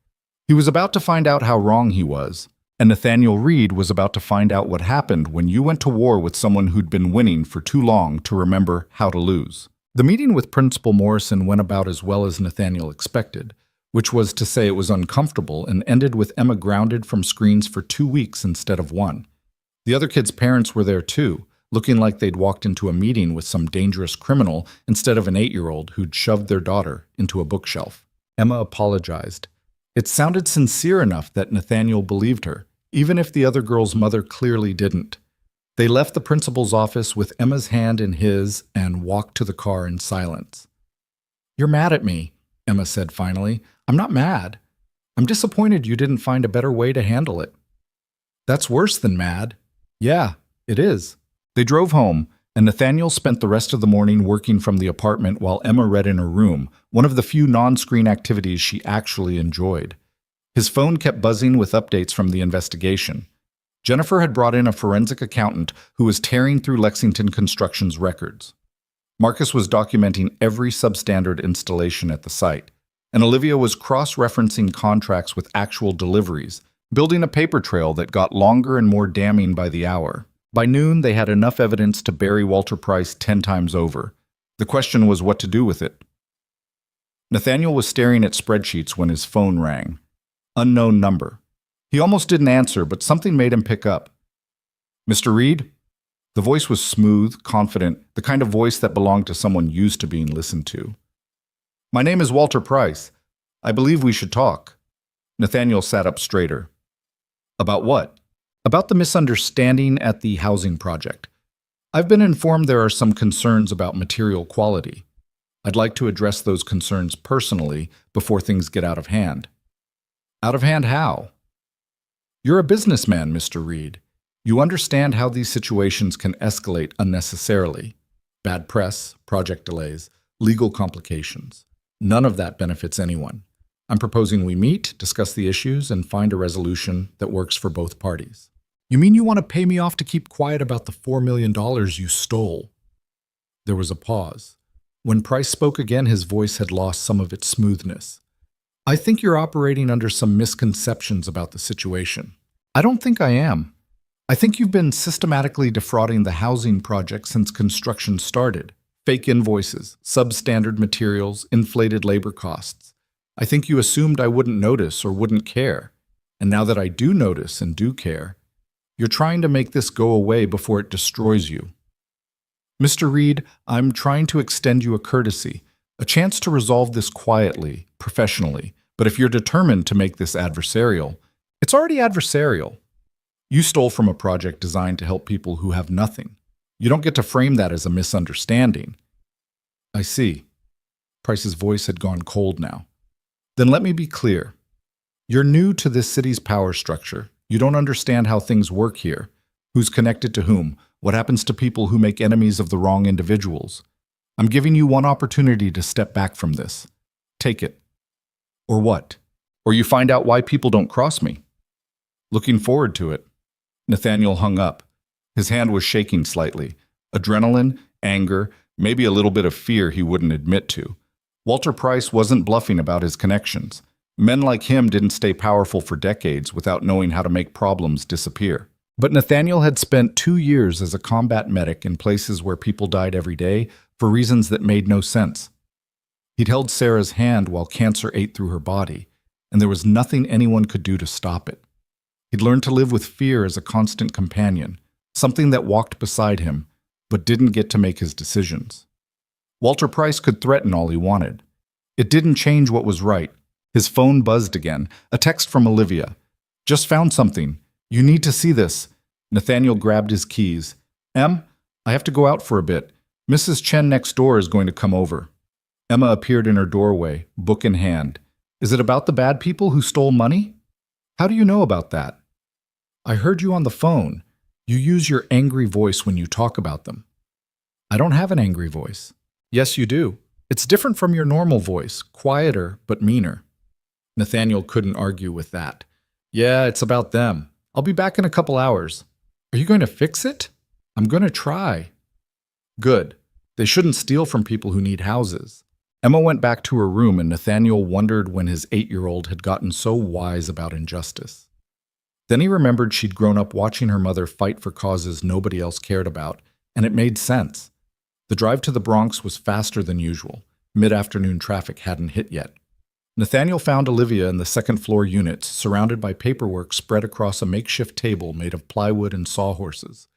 He was about to find out how wrong he was, and Nathaniel Reed was about to find out what happened when you went to war with someone who'd been winning for too long to remember how to lose. The meeting with Principal Morrison went about as well as Nathaniel expected, which was to say it was uncomfortable, and ended with Emma grounded from screens for 2 weeks instead of 1. The other kids' parents were there too, looking like they'd walked into a meeting with some dangerous criminal instead of an 8-year-old who'd shoved their daughter into a bookshelf. Emma apologized. It sounded sincere enough that Nathaniel believed her, even if the other girl's mother clearly didn't. They left the principal's office with Emma's hand in his and walked to the car in silence. "You're mad at me," Emma said finally. "I'm not mad. I'm disappointed you didn't find a better way to handle it." "That's worse than mad." "Yeah, it is." They drove home, and Nathaniel spent the rest of the morning working from the apartment while Emma read in her room, one of the few non-screen activities she actually enjoyed. His phone kept buzzing with updates from the investigation. Jennifer had brought in a forensic accountant who was tearing through Lexington Construction's records. Marcus was documenting every substandard installation at the site, and Olivia was cross-referencing contracts with actual deliveries, building a paper trail that got longer and more damning by the hour. By noon, they had enough evidence to bury Walter Price 10 times over. The question was what to do with it. Nathaniel was staring at spreadsheets when his phone rang. Unknown number. He almost didn't answer, but something made him pick up. Mr. Reed? The voice was smooth, confident, the kind of voice that belonged to someone used to being listened to. My name is Walter Price. I believe we should talk. Nathaniel sat up straighter. About what? About the misunderstanding at the housing project. I've been informed there are some concerns about material quality. I'd like to address those concerns personally before things get out of hand. Out of hand how? You're a businessman, Mr. Reed. You understand how these situations can escalate unnecessarily. Bad press, project delays, legal complications. None of that benefits anyone. I'm proposing we meet, discuss the issues, and find a resolution that works for both parties. You mean you want to pay me off to keep quiet about the $4 million you stole? There was a pause. When Price spoke again, his voice had lost some of its smoothness. I think you're operating under some misconceptions about the situation. I don't think I am. I think you've been systematically defrauding the housing project since construction started. Fake invoices, substandard materials, inflated labor costs. I think you assumed I wouldn't notice or wouldn't care. And now that I do notice and do care, you're trying to make this go away before it destroys you. Mr. Reed, I'm trying to extend you a courtesy, a chance to resolve this quietly, professionally. But if you're determined to make this adversarial, it's already adversarial. You stole from a project designed to help people who have nothing. You don't get to frame that as a misunderstanding. I see. Price's voice had gone cold now. Then let me be clear. You're new to this city's power structure. You don't understand how things work here. Who's connected to whom? What happens to people who make enemies of the wrong individuals? I'm giving you one opportunity to step back from this. Take it. Or what? Or you find out why people don't cross me. Looking forward to it. Nathaniel hung up. His hand was shaking slightly. Adrenaline, anger, maybe a little bit of fear he wouldn't admit to. Walter Price wasn't bluffing about his connections. Men like him didn't stay powerful for decades without knowing how to make problems disappear. But Nathaniel had spent 2 years as a combat medic in places where people died every day for reasons that made no sense. He'd held Sarah's hand while cancer ate through her body, and there was nothing anyone could do to stop it. He'd learned to live with fear as a constant companion, something that walked beside him, but didn't get to make his decisions. Walter Price could threaten all he wanted. It didn't change what was right. His phone buzzed again, a text from Olivia. Just found something. You need to see this. Nathaniel grabbed his keys. I have to go out for a bit. Mrs. Chen next door is going to come over. Emma appeared in her doorway, book in hand. Is it about the bad people who stole money? How do you know about that? I heard you on the phone. You use your angry voice when you talk about them. I don't have an angry voice. Yes, you do. It's different from your normal voice, quieter but meaner. Nathaniel couldn't argue with that. Yeah, it's about them. I'll be back in a couple hours. Are you going to fix it? I'm going to try. Good. They shouldn't steal from people who need houses. Emma went back to her room, and Nathaniel wondered when his 8-year-old had gotten so wise about injustice. Then he remembered she'd grown up watching her mother fight for causes nobody else cared about, and it made sense. The drive to the Bronx was faster than usual. Mid-afternoon traffic hadn't hit yet. Nathaniel found Olivia in the second-floor units, surrounded by paperwork spread across a makeshift table made of plywood and sawhorses.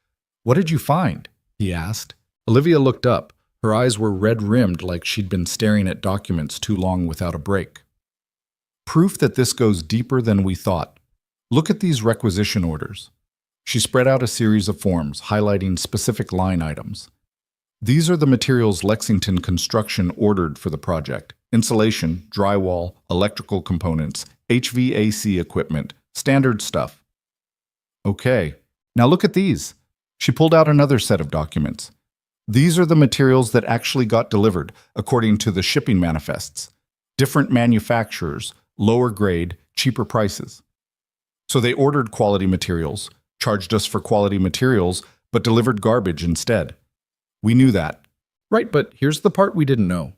What did you find? He asked. Olivia looked up. Her eyes were red-rimmed like she'd been staring at documents too long without a break. Proof that this goes deeper than we thought. Look at these requisition orders. She spread out a series of forms, highlighting specific line items. These are the materials Lexington Construction ordered for the project. Insulation, drywall, electrical components, HVAC equipment, standard stuff. Okay, now look at these. She pulled out another set of documents. These are the materials that actually got delivered, according to the shipping manifests. Different manufacturers, lower grade, cheaper prices. So they ordered quality materials, charged us for quality materials, but delivered garbage instead. We knew that. Right, but here's the part we didn't know.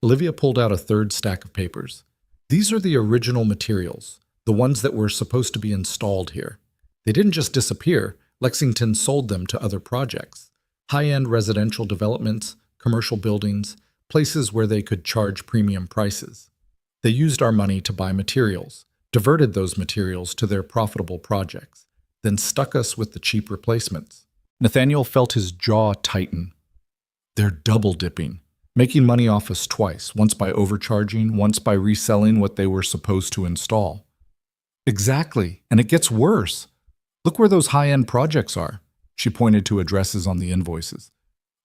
Olivia pulled out a third stack of papers. These are the original materials, the ones that were supposed to be installed here. They didn't just disappear. Lexington sold them to other projects. High-end residential developments, commercial buildings, places where they could charge premium prices. They used our money to buy materials, diverted those materials to their profitable projects, then stuck us with the cheap replacements. Nathaniel felt his jaw tighten. They're double dipping, making money off us twice, once by overcharging, once by reselling what they were supposed to install. Exactly, and it gets worse. Look where those high-end projects are. She pointed to addresses on the invoices.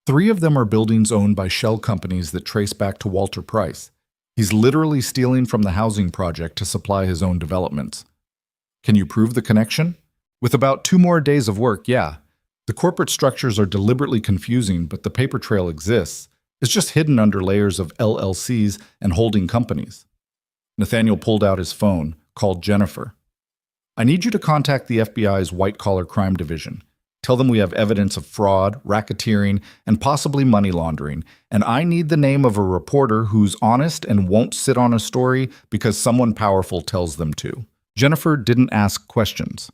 3 of them are buildings owned by shell companies that trace back to Walter Price. He's literally stealing from the housing project to supply his own developments. Can you prove the connection? With about 2 more days of work, yeah. The corporate structures are deliberately confusing, but the paper trail exists. It's just hidden under layers of LLCs and holding companies. Nathaniel pulled out his phone, called Jennifer. I need you to contact the FBI's white-collar crime division. Tell them we have evidence of fraud, racketeering, and possibly money laundering, and I need the name of a reporter who's honest and won't sit on a story because someone powerful tells them to. Jennifer didn't ask questions.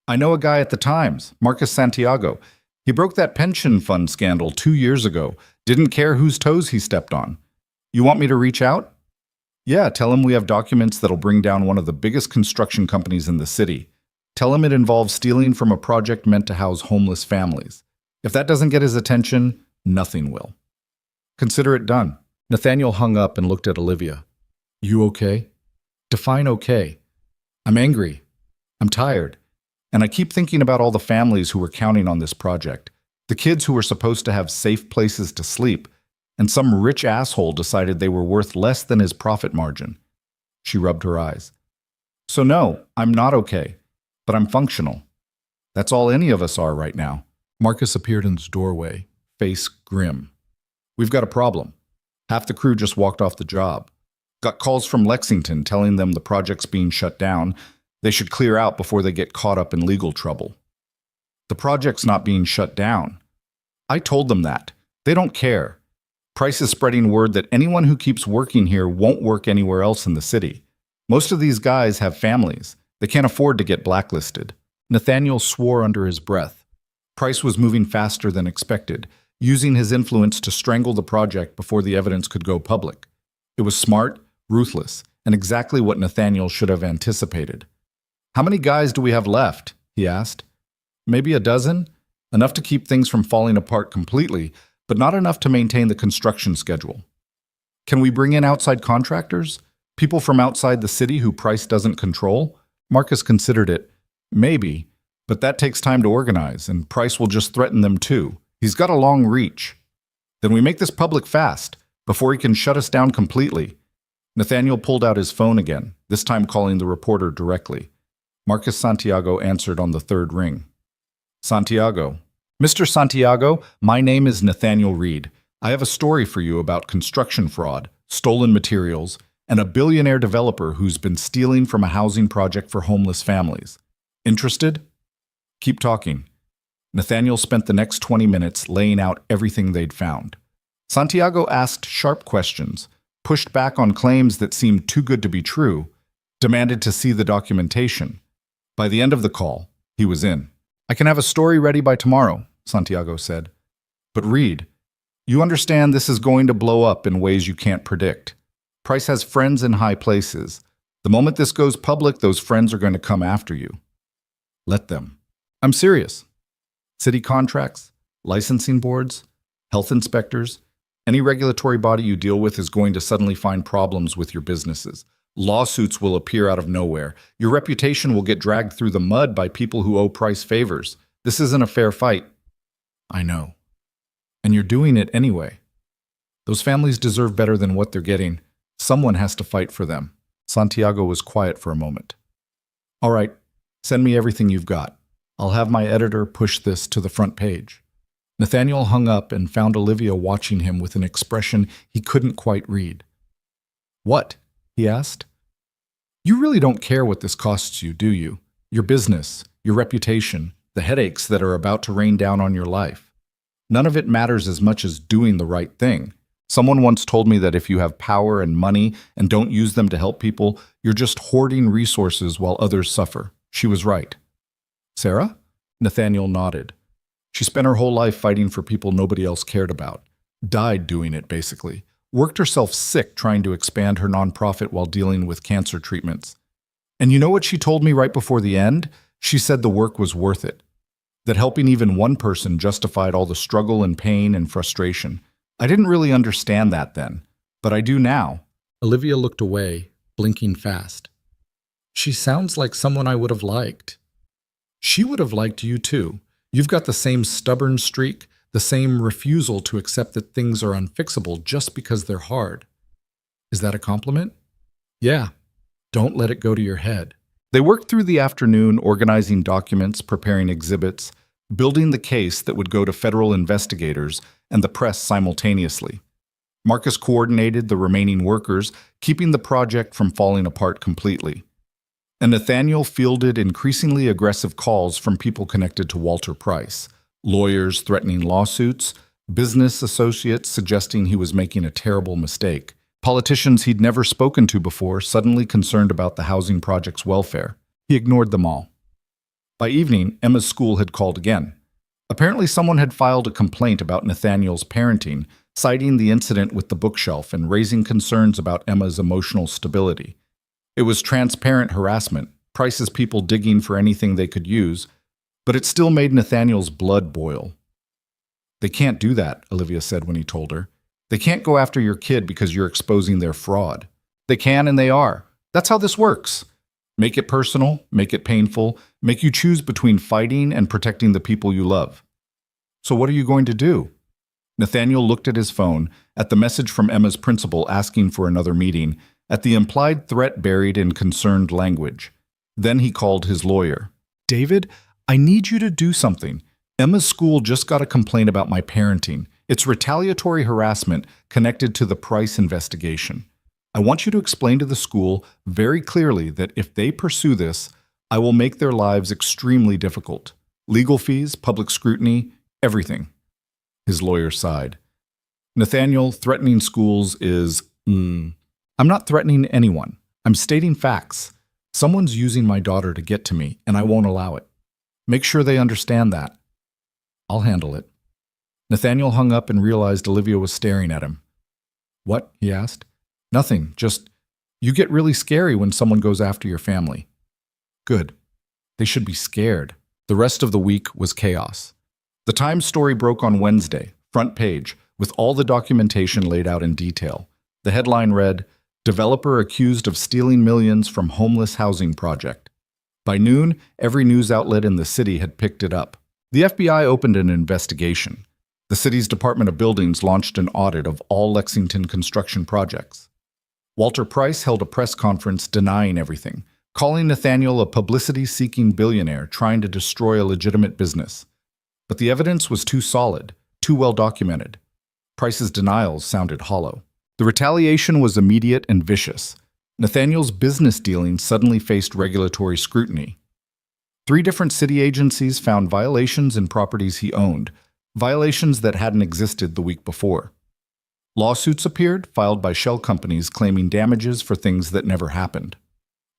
I know a guy at the Times, Marcus Santiago. He broke that pension fund scandal 2 years ago, didn't care whose toes he stepped on. You want me to reach out? Yeah, tell him we have documents that'll bring down one of the biggest construction companies in the city. Tell him it involves stealing from a project meant to house homeless families. If that doesn't get his attention, nothing will. Consider it done. Nathaniel hung up and looked at Olivia. You okay? Define okay. I'm angry. I'm tired. And I keep thinking about all the families who were counting on this project. The kids who were supposed to have safe places to sleep. And some rich asshole decided they were worth less than his profit margin. She rubbed her eyes. So no, I'm not okay. But I'm functional. That's all any of us are right now. Marcus appeared in his doorway, face grim. We've got a problem. Half the crew just walked off the job. Got calls from Lexington telling them the project's being shut down. They should clear out before they get caught up in legal trouble. The project's not being shut down. I told them that. They don't care. Price is spreading word that anyone who keeps working here won't work anywhere else in the city. Most of these guys have families. They can't afford to get blacklisted. Nathaniel swore under his breath. Price was moving faster than expected, using his influence to strangle the project before the evidence could go public. It was smart, ruthless, and exactly what Nathaniel should have anticipated. How many guys do we have left? He asked. Maybe a dozen? Enough to keep things from falling apart completely, but not enough to maintain the construction schedule. Can we bring in outside contractors? People from outside the city who Price doesn't control? Marcus considered it. Maybe, but that takes time to organize, and Price will just threaten them too. He's got a long reach. Then we make this public fast, before he can shut us down completely. Nathaniel pulled out his phone again, this time calling the reporter directly. Marcus Santiago answered on the 3rd ring. Santiago. Mr. Santiago, my name is Nathaniel Reed. I have a story for you about construction fraud, stolen materials, and a billionaire developer who's been stealing from a housing project for homeless families. Interested? Keep talking. Nathaniel spent the next 20 minutes laying out everything they'd found. Santiago asked sharp questions, pushed back on claims that seemed too good to be true, demanded to see the documentation. By the end of the call, he was in. I can have a story ready by tomorrow, Santiago said. But Reed, you understand this is going to blow up in ways you can't predict. Price has friends in high places. The moment this goes public, those friends are going to come after you. Let them. I'm serious. City contracts, licensing boards, health inspectors, any regulatory body you deal with is going to suddenly find problems with your businesses. Lawsuits will appear out of nowhere. Your reputation will get dragged through the mud by people who owe Price favors. This isn't a fair fight. I know. And you're doing it anyway. Those families deserve better than what they're getting. Someone has to fight for them. Santiago was quiet for a moment. All right, send me everything you've got. I'll have my editor push this to the front page. Nathaniel hung up and found Olivia watching him with an expression he couldn't quite read. What? He asked. You really don't care what this costs you, do you? Your business, your reputation, the headaches that are about to rain down on your life. None of it matters as much as doing the right thing. Someone once told me that if you have power and money and don't use them to help people, you're just hoarding resources while others suffer. She was right. Sarah? Nathaniel nodded. She spent her whole life fighting for people nobody else cared about. Died doing it, basically. worked herself sick trying to expand her nonprofit while dealing with cancer treatments. And you know what she told me right before the end? She said the work was worth it. That helping even one person justified all the struggle and pain and frustration. I didn't really understand that then, but I do now. Olivia looked away, blinking fast. She sounds like someone I would have liked. She would have liked you too. You've got the same stubborn streak, the same refusal to accept that things are unfixable just because they're hard. Is that a compliment? Yeah. Don't let it go to your head. They worked through the afternoon organizing documents, preparing exhibits, building the case that would go to federal investigators and the press simultaneously. Marcus coordinated the remaining workers, keeping the project from falling apart completely. And Nathaniel fielded increasingly aggressive calls from people connected to Walter Price, lawyers threatening lawsuits, business associates suggesting he was making a terrible mistake, politicians he'd never spoken to before suddenly concerned about the housing project's welfare. He ignored them all. By evening, Emma's school had called again. Apparently someone had filed a complaint about Nathaniel's parenting, citing the incident with the bookshelf and raising concerns about Emma's emotional stability. It was transparent harassment, Price's people digging for anything they could use, but it still made Nathaniel's blood boil. They can't do that, Olivia said when he told her. They can't go after your kid because you're exposing their fraud. They can and they are. That's how this works. Make it personal, make it painful, make you choose between fighting and protecting the people you love. So what are you going to do? Nathaniel looked at his phone, at the message from Emma's principal asking for another meeting, at the implied threat buried in concerned language. Then he called his lawyer. David, I need you to do something. Emma's school just got a complaint about my parenting. It's retaliatory harassment connected to the Price investigation. I want you to explain to the school very clearly that if they pursue this, I will make their lives extremely difficult. Legal fees, public scrutiny, everything. His lawyer sighed. Nathaniel, threatening schools is, I'm not threatening anyone. I'm stating facts. Someone's using my daughter to get to me, and I won't allow it. Make sure they understand that. I'll handle it. Nathaniel hung up and realized Olivia was staring at him. What? He asked. Nothing, just, you get really scary when someone goes after your family. Good. They should be scared. The rest of the week was chaos. The Times story broke on Wednesday, front page, with all the documentation laid out in detail. The headline read, Developer accused of stealing millions from homeless housing project. By noon, every news outlet in the city had picked it up. The FBI opened an investigation. The city's Department of Buildings launched an audit of all Lexington construction projects. Walter Price held a press conference denying everything, calling Nathaniel a publicity-seeking billionaire trying to destroy a legitimate business. But the evidence was too solid, too well documented. Price's denials sounded hollow. The retaliation was immediate and vicious. Nathaniel's business dealings suddenly faced regulatory scrutiny. 3 different city agencies found violations in properties he owned, violations that hadn't existed the week before. Lawsuits appeared, filed by shell companies claiming damages for things that never happened.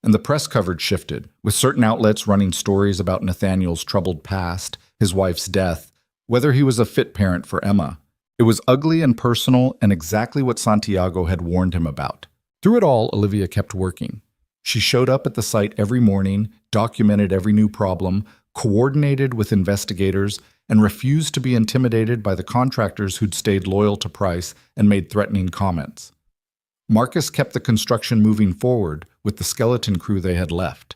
And the press coverage shifted, with certain outlets running stories about Nathaniel's troubled past, his wife's death, whether he was a fit parent for Emma. It was ugly and personal and exactly what Santiago had warned him about. Through it all, Olivia kept working. She showed up at the site every morning, documented every new problem, coordinated with investigators, and refused to be intimidated by the contractors who'd stayed loyal to Price and made threatening comments. Marcus kept the construction moving forward with the skeleton crew they had left.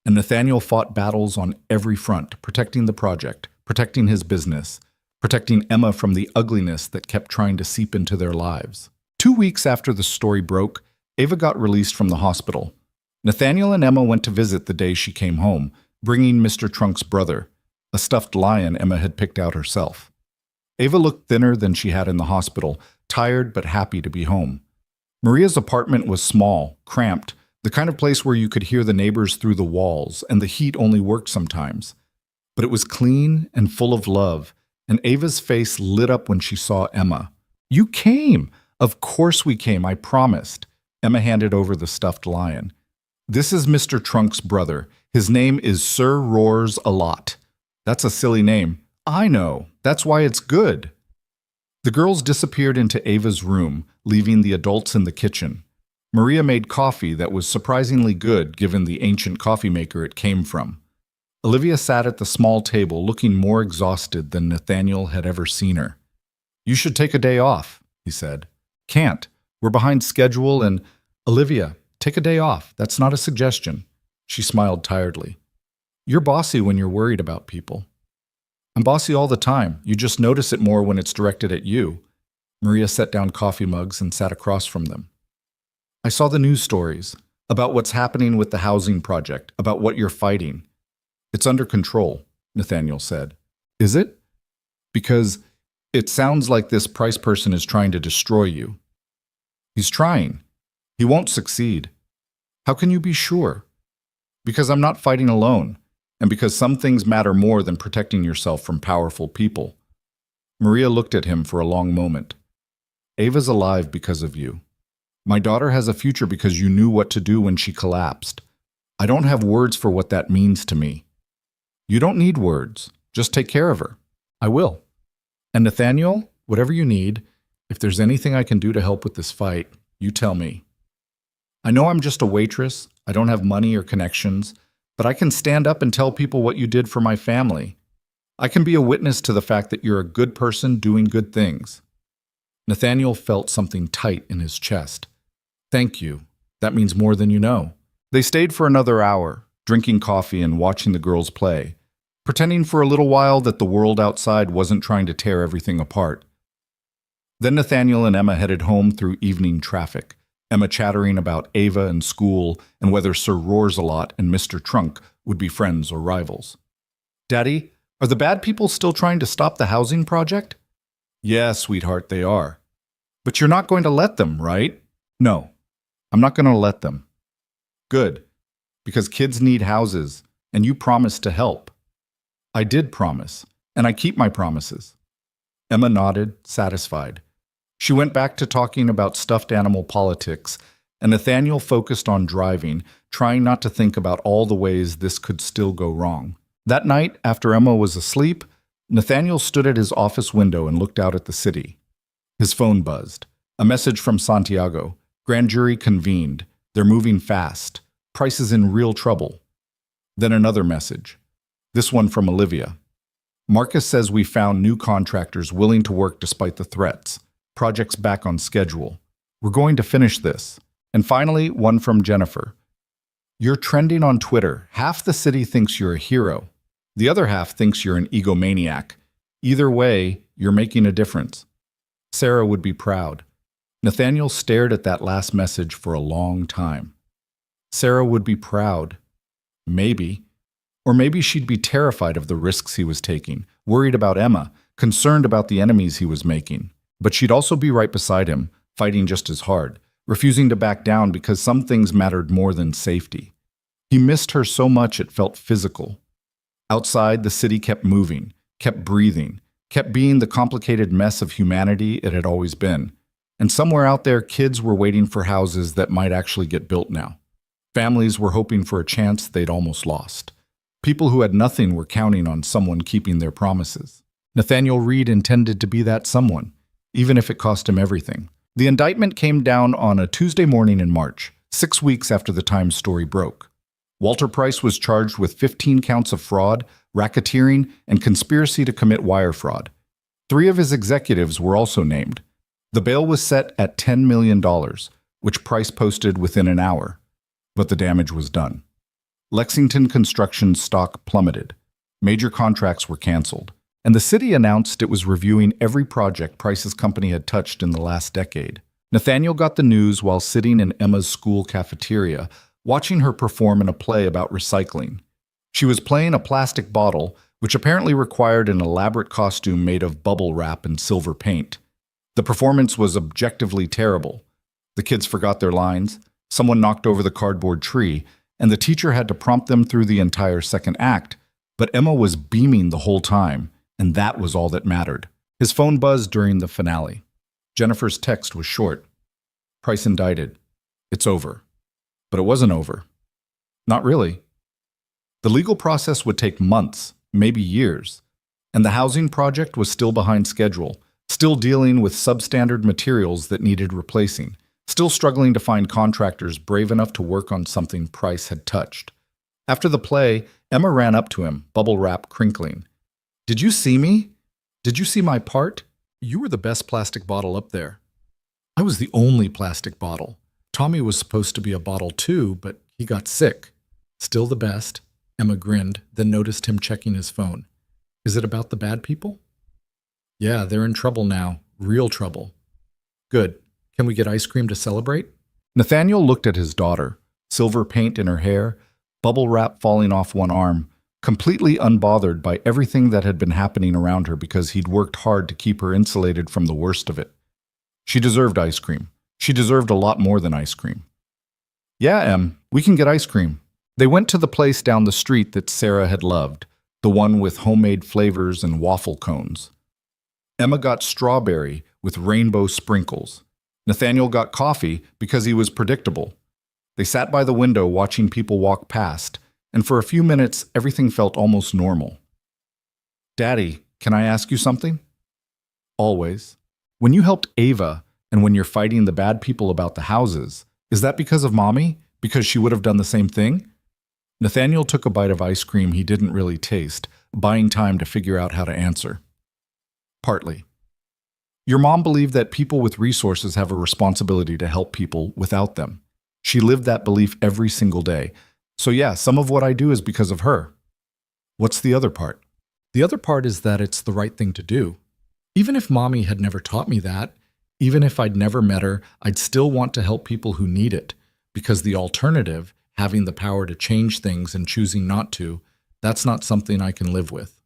And Nathaniel fought battles on every front, protecting the project, protecting his business, protecting Emma from the ugliness that kept trying to seep into their lives. 2 weeks after the story broke, Ava got released from the hospital. Nathaniel and Emma went to visit the day she came home, bringing Mr. Trunk's brother, a stuffed lion Emma had picked out herself. Ava looked thinner than she had in the hospital, tired but happy to be home. Maria's apartment was small, cramped, the kind of place where you could hear the neighbors through the walls, and the heat only worked sometimes. But it was clean and full of love, and Ava's face lit up when she saw Emma. "You came! Of course we came, I promised." Emma handed over the stuffed lion. "This is Mr. Trunk's brother. His name is Sir Roars a Lot." "That's a silly name." "I know. That's why it's good." The girls disappeared into Ava's room, leaving the adults in the kitchen. Maria made coffee that was surprisingly good given the ancient coffee maker it came from. Olivia sat at the small table looking more exhausted than Nathaniel had ever seen her. "You should take a day off," he said. "Can't. We're behind schedule and—" "Olivia, take a day off. That's not a suggestion." She smiled tiredly. "You're bossy when you're worried about people." "I'm bossy all the time. You just notice it more when it's directed at you." Maria set down coffee mugs and sat across from them. "I saw the news stories about what's happening with the housing project, about what you're fighting." "It's under control," Nathaniel said. "Is it? Because it sounds like this Price person is trying to destroy you." "He's trying. He won't succeed." "How can you be sure?" "Because I'm not fighting alone, and because some things matter more than protecting yourself from powerful people." Maria looked at him for a long moment. "Ava's alive because of you. My daughter has a future because you knew what to do when she collapsed. I don't have words for what that means to me." "You don't need words. Just take care of her." "I will. And Nathaniel, whatever you need, if there's anything I can do to help with this fight, you tell me. I know I'm just a waitress, I don't have money or connections, but I can stand up and tell people what you did for my family. I can be a witness to the fact that you're a good person doing good things." Nathaniel felt something tight in his chest. "Thank you. That means more than you know." They stayed for another hour, drinking coffee and watching the girls play, pretending for a little while that the world outside wasn't trying to tear everything apart. Then Nathaniel and Emma headed home through evening traffic, Emma chattering about Ava and school and whether Sir Roarsalot and Mr. Trunk would be friends or rivals. "Daddy, are the bad people still trying to stop the housing project?" "Yeah, sweetheart, they are." "But you're not going to let them, right?" "No, I'm not going to let them." "Good, because kids need houses, and you promised to help." "I did promise, and I keep my promises." Emma nodded, satisfied. She went back to talking about stuffed animal politics, and Nathaniel focused on driving, trying not to think about all the ways this could still go wrong. That night, after Emma was asleep, Nathaniel stood at his office window and looked out at the city. His phone buzzed. A message from Santiago. Grand jury convened. They're moving fast. Price is in real trouble. Then another message. This one from Olivia. Marcus says we found new contractors willing to work despite the threats. Project's back on schedule. We're going to finish this. And finally, one from Jennifer. You're trending on Twitter. Half the city thinks you're a hero. The other half thinks you're an egomaniac. Either way, you're making a difference. Sarah would be proud. Nathaniel stared at that last message for a long time. Sarah would be proud. Maybe. Or maybe she'd be terrified of the risks he was taking, worried about Emma, concerned about the enemies he was making. But she'd also be right beside him, fighting just as hard, refusing to back down because some things mattered more than safety. He missed her so much it felt physical. Outside, the city kept moving, kept breathing, kept being the complicated mess of humanity it had always been. And somewhere out there, kids were waiting for houses that might actually get built now. Families were hoping for a chance they'd almost lost. People who had nothing were counting on someone keeping their promises. Nathaniel Reed intended to be that someone, even if it cost him everything. The indictment came down on a Tuesday morning in March, 6 weeks after the Times story broke. Walter Price was charged with 15 counts of fraud, racketeering, and conspiracy to commit wire fraud. 3 of his executives were also named. The bail was set at $10 million, which Price posted within an hour. But the damage was done. Lexington construction stock plummeted. Major contracts were canceled. And the city announced it was reviewing every project Price's company had touched in the last decade. Nathaniel got the news while sitting in Emma's school cafeteria, watching her perform in a play about recycling. She was playing a plastic bottle, which apparently required an elaborate costume made of bubble wrap and silver paint. The performance was objectively terrible. The kids forgot their lines, someone knocked over the cardboard tree, and the teacher had to prompt them through the entire second act. But Emma was beaming the whole time. And that was all that mattered. His phone buzzed during the finale. Jennifer's text was short. Price indicted. It's over. But it wasn't over. Not really. The legal process would take months, maybe years. And the housing project was still behind schedule, Still dealing with substandard materials that needed replacing. Still struggling to find contractors brave enough to work on something Price had touched. After the play, Emma ran up to him, bubble wrap crinkling. "Did you see me? Did you see my part? You were the best plastic bottle up there." "I was the only plastic bottle. Tommy was supposed to be a bottle too, but he got sick." "Still the best." Emma grinned, then noticed him checking his phone. "Is it about the bad people?" "Yeah, they're in trouble now. Real trouble." "Good. Can we get ice cream to celebrate?" Nathaniel looked at his daughter, silver paint in her hair, bubble wrap falling off one arm, completely unbothered by everything that had been happening around her because he'd worked hard to keep her insulated from the worst of it. She deserved ice cream. She deserved a lot more than ice cream. "Yeah, Em, we can get ice cream." They went to the place down the street that Sarah had loved, the one with homemade flavors and waffle cones. Emma got strawberry with rainbow sprinkles. Nathaniel got coffee because he was predictable. They sat by the window watching people walk past, and for a few minutes everything felt almost normal. "Daddy, can I ask you something?" "Always." "When you helped Ava, and when you're fighting the bad people about the houses, is that because of Mommy? Because she would have done the same thing?" Nathaniel took a bite of ice cream he didn't really taste, buying time to figure out how to answer. "Partly. Your mom believed that people with resources have a responsibility to help people without them. She lived that belief every single day. So yeah, some of what I do is because of her." "What's the other part?" "The other part is that it's the right thing to do. Even if Mommy had never taught me that, even if I'd never met her, I'd still want to help people who need it, because the alternative, having the power to change things and choosing not to, that's not something I can live with."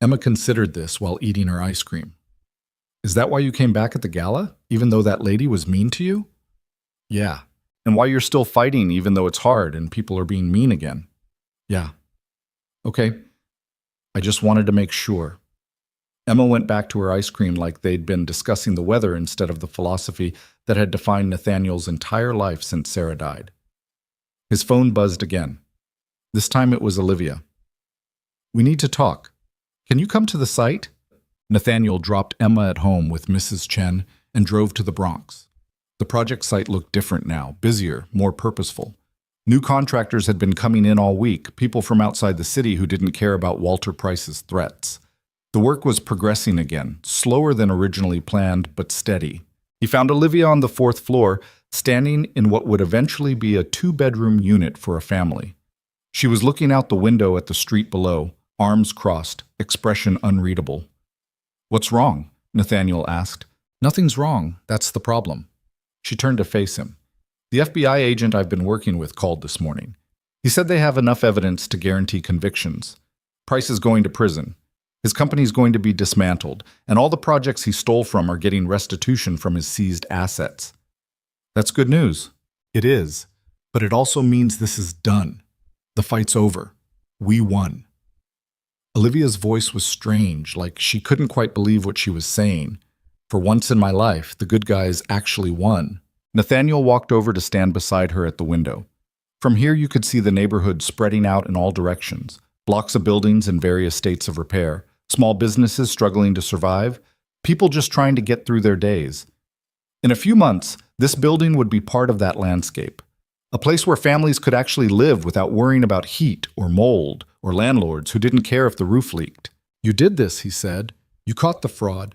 Emma considered this while eating her ice cream. "Is that why you came back at the gala, even though that lady was mean to you?" "Yeah. And why you're still fighting even though it's hard and people are being mean again?" "Yeah." "Okay. I just wanted to make sure." Emma went back to her ice cream like they'd been discussing the weather instead of the philosophy that had defined Nathaniel's entire life since Sarah died. His phone buzzed again. This time it was Olivia. "We need to talk. Can you come to the site?" Nathaniel dropped Emma at home with Mrs. Chen and drove to the Bronx. The project site looked different now, busier, more purposeful. New contractors had been coming in all week, people from outside the city who didn't care about Walter Price's threats. The work was progressing again, slower than originally planned, but steady. He found Olivia on the 4th floor, standing in what would eventually be a 2-bedroom unit for a family. She was looking out the window at the street below, arms crossed, expression unreadable. "What's wrong?" Nathaniel asked. "Nothing's wrong. That's the problem." She turned to face him. "The FBI agent I've been working with called this morning. He said they have enough evidence to guarantee convictions. Price is going to prison. His company's going to be dismantled, and all the projects he stole from are getting restitution from his seized assets." "That's good news." "It is, but it also means this is done. The fight's over. We won." Olivia's voice was strange, like she couldn't quite believe what she was saying. For once in my life, the good guys actually won. Nathaniel walked over to stand beside her at the window. From here you could see the neighborhood spreading out in all directions, blocks of buildings in various states of repair, small businesses struggling to survive, people just trying to get through their days. In a few months, this building would be part of that landscape. A place where families could actually live without worrying about heat or mold or landlords who didn't care if the roof leaked. "You did this," he said. "You caught the fraud.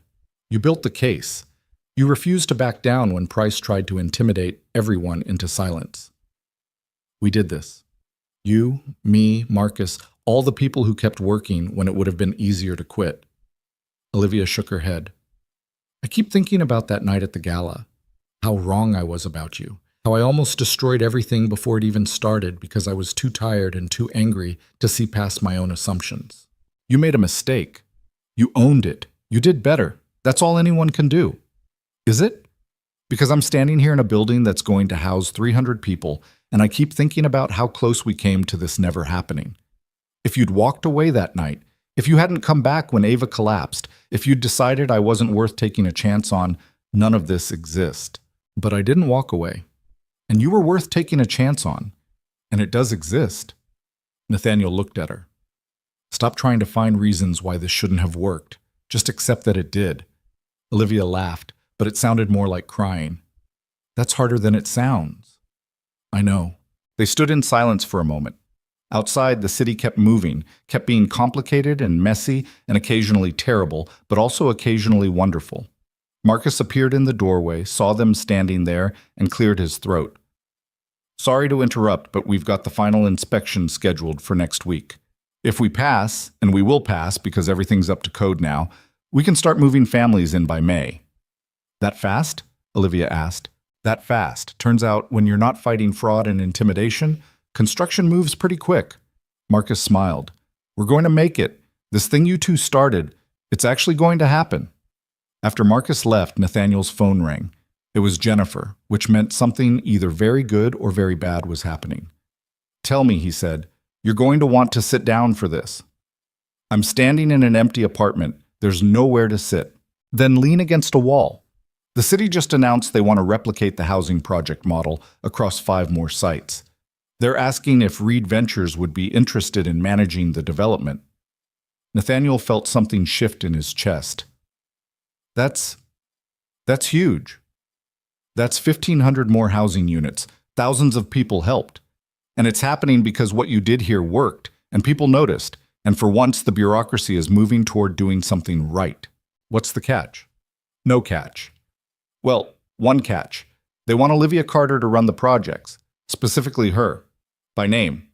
You built the case. You refused to back down when Price tried to intimidate everyone into silence. We did this. You, me, Marcus, all the people who kept working when it would have been easier to quit." Olivia shook her head. "I keep thinking about that night at the gala. How wrong I was about you. How I almost destroyed everything before it even started because I was too tired and too angry to see past my own assumptions. You made a mistake. You owned it. You did better. That's all anyone can do." "Is it?" "Because I'm standing here in a building that's going to house 300 people, and I keep thinking about how close we came to this never happening. If you'd walked away that night, if you hadn't come back when Ava collapsed, if you'd decided I wasn't worth taking a chance on, none of this exists. But I didn't walk away. And you were worth taking a chance on. And it does exist." Nathaniel looked at her. "Stop trying to find reasons why this shouldn't have worked. Just accept that it did. Olivia laughed, but it sounded more like crying. That's harder than it sounds. I know. They stood in silence for a moment. Outside, the city kept moving, kept being complicated and messy and occasionally terrible, but also occasionally wonderful. Marcus appeared in the doorway, saw them standing there, and cleared his throat. Sorry to interrupt, but we've got the final inspection scheduled for next week. If we pass, and we will pass because everything's up to code now, we can start moving families in by May. That fast? Olivia asked. That fast. Turns out, when you're not fighting fraud and intimidation, construction moves pretty quick. Marcus smiled. We're going to make it. This thing you two started, it's actually going to happen. After Marcus left, Nathaniel's phone rang. It was Jennifer, which meant something either very good or very bad was happening. Tell me, he said, you're going to want to sit down for this. I'm standing in an empty apartment. There's nowhere to sit. Then lean against a wall. The city just announced they want to replicate the housing project model across 5 more sites. They're asking if Reed Ventures would be interested in managing the development. Nathaniel felt something shift in his chest. That's huge. That's 1,500 more housing units. Thousands of people helped. And it's happening because what you did here worked, and people noticed, and for once the bureaucracy is moving toward doing something right. What's the catch? No catch. Well, one catch. They want Olivia Carter to run the projects, specifically her, by name.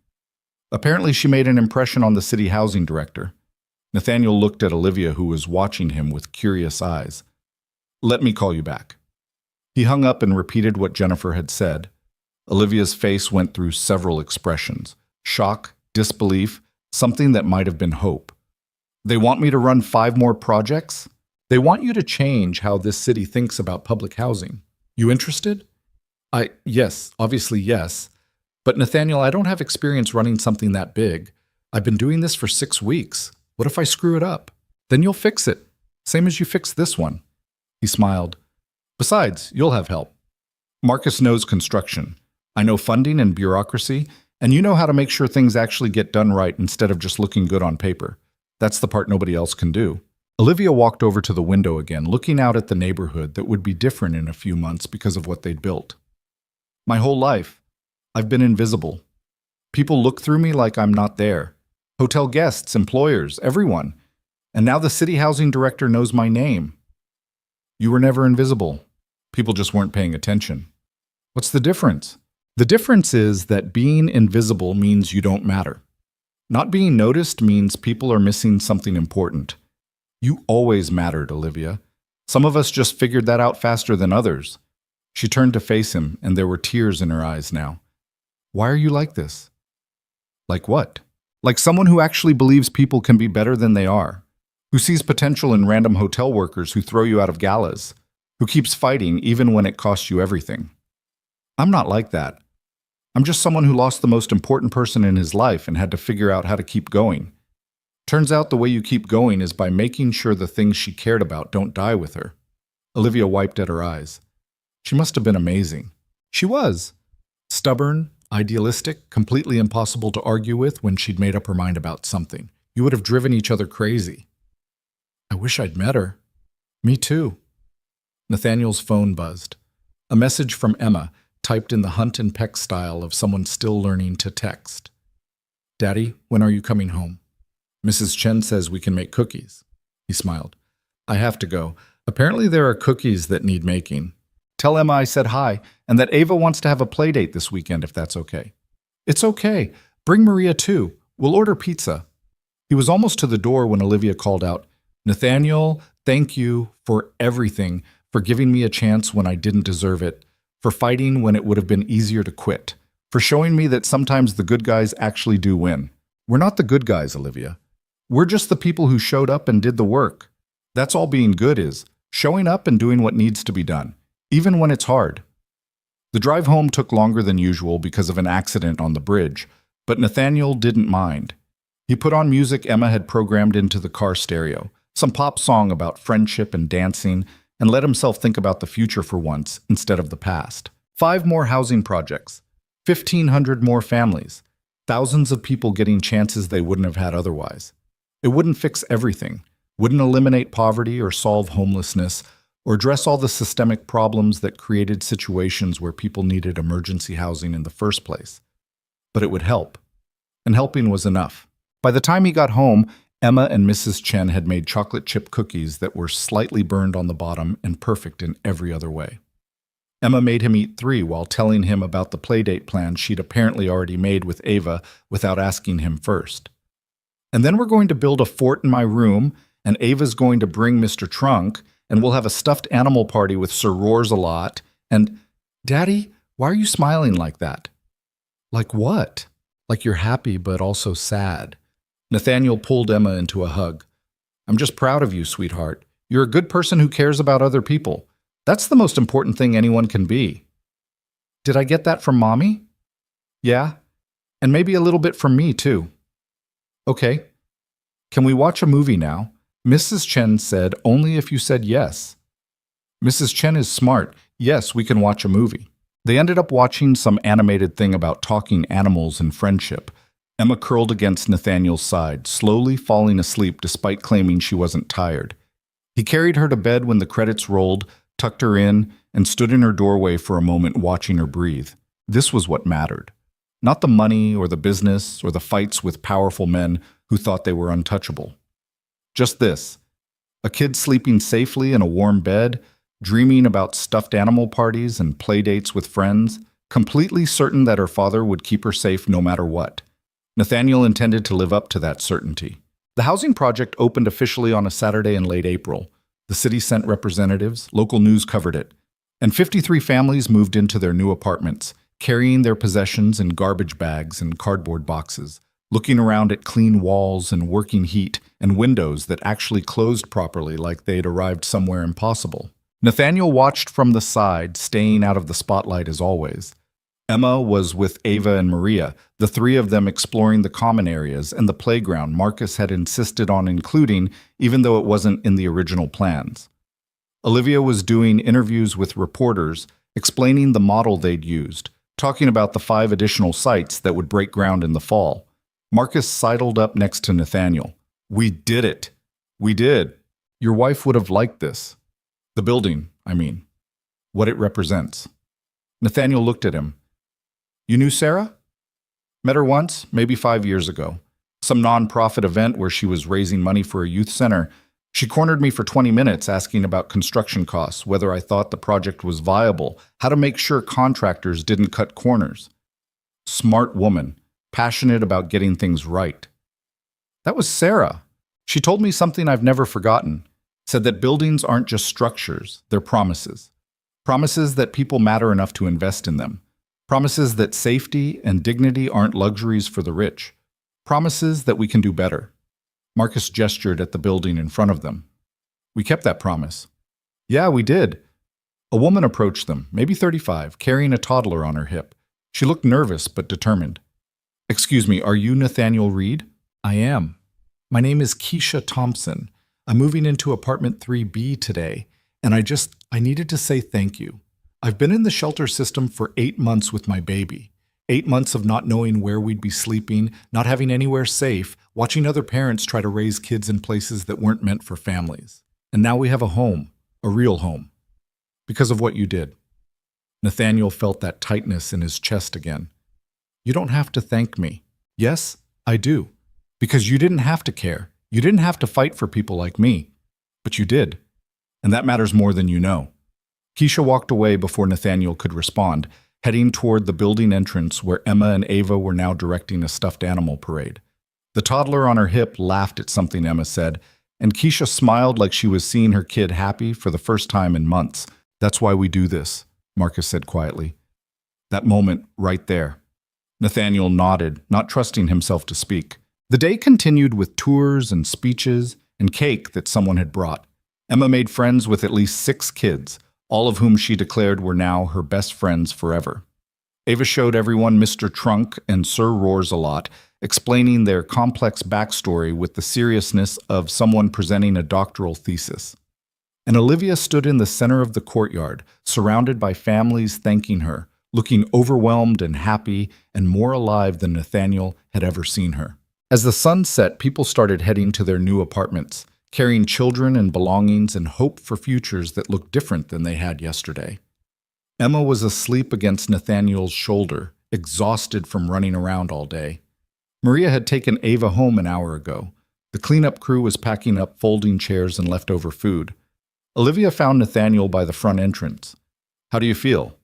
Apparently she made an impression on the city housing director. Nathaniel looked at Olivia, who was watching him with curious eyes. Let me call you back. He hung up and repeated what Jennifer had said. Olivia's face went through several expressions: shock, disbelief, something that might have been hope. They want me to run 5 more projects? They want you to change how this city thinks about public housing. You interested? Yes, obviously yes. But Nathaniel, I don't have experience running something that big. I've been doing this for 6 weeks. What if I screw it up? Then you'll fix it, same as you fixed this one. He smiled. Besides, you'll have help. Marcus knows construction. I know funding and bureaucracy, and you know how to make sure things actually get done right instead of just looking good on paper. That's the part nobody else can do. Olivia walked over to the window again, looking out at the neighborhood that would be different in a few months because of what they'd built. My whole life, I've been invisible. People look through me like I'm not there. Hotel guests, employers, everyone. And now the city housing director knows my name. You were never invisible. People just weren't paying attention. What's the difference? The difference is that being invisible means you don't matter. Not being noticed means people are missing something important. You always mattered, Olivia. Some of us just figured that out faster than others. She turned to face him, and there were tears in her eyes now. Why are you like this? Like what? Like someone who actually believes people can be better than they are, who sees potential in random hotel workers who throw you out of galas, who keeps fighting even when it costs you everything. I'm not like that. I'm just someone who lost the most important person in his life and had to figure out how to keep going. Turns out the way you keep going is by making sure the things she cared about don't die with her. Olivia wiped at her eyes. She must have been amazing. She was. Stubborn, idealistic, completely impossible to argue with when she'd made up her mind about something. You would have driven each other crazy. I wish I'd met her. Me too. Nathaniel's phone buzzed. A message from Emma, typed in the hunt and peck style of someone still learning to text. Daddy, when are you coming home? Mrs. Chen says we can make cookies. He smiled. I have to go. Apparently there are cookies that need making. Tell Emma I said hi, and that Ava wants to have a play date this weekend if that's okay. It's okay. Bring Maria too. We'll order pizza. He was almost to the door when Olivia called out, Nathaniel, thank you for everything, for giving me a chance when I didn't deserve it, for fighting when it would have been easier to quit, for showing me that sometimes the good guys actually do win. We're not the good guys, Olivia. We're just the people who showed up and did the work. That's all being good is, showing up and doing what needs to be done, even when it's hard. The drive home took longer than usual because of an accident on the bridge, but Nathaniel didn't mind. He put on music Emma had programmed into the car stereo, some pop song about friendship and dancing, and let himself think about the future for once instead of the past. 5 more housing projects, 1,500 more families, thousands of people getting chances they wouldn't have had otherwise. It wouldn't fix everything, wouldn't eliminate poverty or solve homelessness, or address all the systemic problems that created situations where people needed emergency housing in the first place. But it would help. And helping was enough. By the time he got home, Emma and Mrs. Chen had made chocolate chip cookies that were slightly burned on the bottom and perfect in every other way. Emma made him eat 3 while telling him about the playdate plan she'd apparently already made with Ava without asking him first. And then we're going to build a fort in my room, and Ava's going to bring Mr. Trunk, and we'll have a stuffed animal party with Sir Roars-a-Lot, and... Daddy, why are you smiling like that? Like what? Like you're happy but also sad. Nathaniel pulled Emma into a hug. I'm just proud of you, sweetheart. You're a good person who cares about other people. That's the most important thing anyone can be. Did I get that from Mommy? Yeah, and maybe a little bit from me, too. Okay. Can we watch a movie now? Mrs. Chen said only if you said yes. Mrs. Chen is smart. Yes, we can watch a movie. They ended up watching some animated thing about talking animals and friendship. Emma curled against Nathaniel's side, slowly falling asleep despite claiming she wasn't tired. He carried her to bed when the credits rolled, tucked her in, and stood in her doorway for a moment watching her breathe. This was what mattered. Not the money or the business or the fights with powerful men who thought they were untouchable. Just this. A kid sleeping safely in a warm bed, dreaming about stuffed animal parties and playdates with friends, completely certain that her father would keep her safe no matter what. Nathaniel intended to live up to that certainty. The housing project opened officially on a Saturday in late April. The city sent representatives, local news covered it, and 53 families moved into their new apartments, carrying their possessions in garbage bags and cardboard boxes, looking around at clean walls and working heat and windows that actually closed properly like they'd arrived somewhere impossible. Nathaniel watched from the side, staying out of the spotlight as always. Emma was with Ava and Maria, the 3 of them exploring the common areas and the playground Marcus had insisted on including, even though it wasn't in the original plans. Olivia was doing interviews with reporters, explaining the model they'd used, talking about the 5 additional sites that would break ground in the fall. Marcus sidled up next to Nathaniel. We did it. We did. Your wife would have liked this. The building, I mean. What it represents. Nathaniel looked at him. You knew Sarah? Met her once, maybe 5 years ago. Some non-profit event where she was raising money for a youth center. She cornered me for 20 minutes asking about construction costs, whether I thought the project was viable, how to make sure contractors didn't cut corners. Smart woman, passionate about getting things right. That was Sarah. She told me something I've never forgotten. Said that buildings aren't just structures, they're promises. Promises that people matter enough to invest in them. Promises that safety and dignity aren't luxuries for the rich. Promises that we can do better. Marcus gestured at the building in front of them. We kept that promise. Yeah, we did. A woman approached them, maybe 35, carrying a toddler on her hip. She looked nervous but determined. Excuse me, are you Nathaniel Reed? I am. My name is Keisha Thompson. I'm moving into apartment 3B today, and I needed to say thank you. I've been in the shelter system for 8 months with my baby. 8 months of not knowing where we'd be sleeping, not having anywhere safe, watching other parents try to raise kids in places that weren't meant for families. And now we have a home, a real home. Because of what you did. Nathaniel felt that tightness in his chest again. You don't have to thank me. Yes, I do. Because you didn't have to care. You didn't have to fight for people like me. But you did. And that matters more than you know. Keisha walked away before Nathaniel could respond, heading toward the building entrance where Emma and Ava were now directing a stuffed animal parade. The toddler on her hip laughed at something Emma said, and Keisha smiled like she was seeing her kid happy for the first time in months. That's why we do this, Marcus said quietly. That moment right there. Nathaniel nodded, not trusting himself to speak. The day continued with tours and speeches and cake that someone had brought. Emma made friends with at least 6 kids, all of whom she declared were now her best friends forever. Ava showed everyone Mr. Trunk and Sir Roars-a-Lot, explaining their complex backstory with the seriousness of someone presenting a doctoral thesis. And Olivia stood in the center of the courtyard, surrounded by families thanking her, looking overwhelmed and happy and more alive than Nathaniel had ever seen her. As the sun set, people started heading to their new apartments, carrying children and belongings and hope for futures that looked different than they had yesterday. Emma was asleep against Nathaniel's shoulder, exhausted from running around all day. Maria had taken Ava home an hour ago. The cleanup crew was packing up folding chairs and leftover food. Olivia found Nathaniel by the front entrance. "How do you feel?"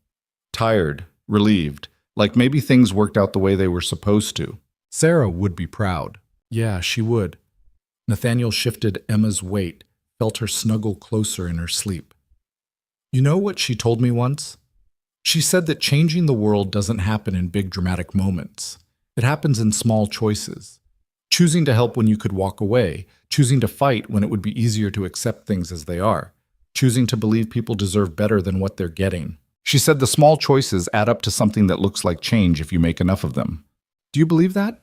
"Tired, relieved, like maybe things worked out the way they were supposed to." Sarah would be proud. Yeah, she would. Nathaniel shifted Emma's weight, felt her snuggle closer in her sleep. You know what she told me once? She said that changing the world doesn't happen in big dramatic moments. It happens in small choices. Choosing to help when you could walk away, choosing to fight when it would be easier to accept things as they are, choosing to believe people deserve better than what they're getting. She said the small choices add up to something that looks like change if you make enough of them. Do you believe that?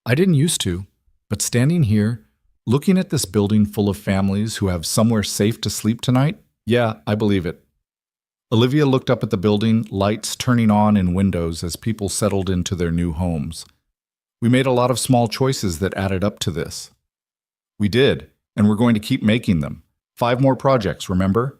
I didn't used to, but standing here, looking at this building full of families who have somewhere safe to sleep tonight, yeah, I believe it. Olivia looked up at the building, lights turning on in windows as people settled into their new homes. We made a lot of small choices that added up to this. We did, and we're going to keep making them. 5 more projects, remember?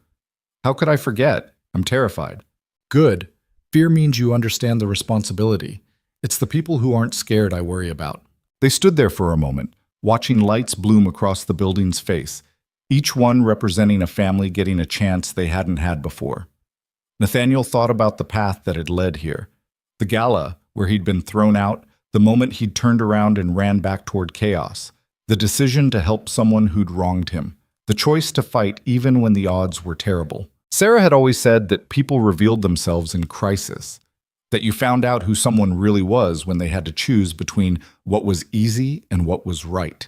How could I forget? I'm terrified. Good. Fear means you understand the responsibility. It's the people who aren't scared I worry about. They stood there for a moment, watching lights bloom across the building's face, each one representing a family getting a chance they hadn't had before. Nathaniel thought about the path that had led here. The Gala, where he'd been thrown out, the moment he'd turned around and ran back toward chaos. The decision to help someone who'd wronged him. The choice to fight even when the odds were terrible. Sarah had always said that people revealed themselves in crisis, that you found out who someone really was when they had to choose between what was easy and what was right.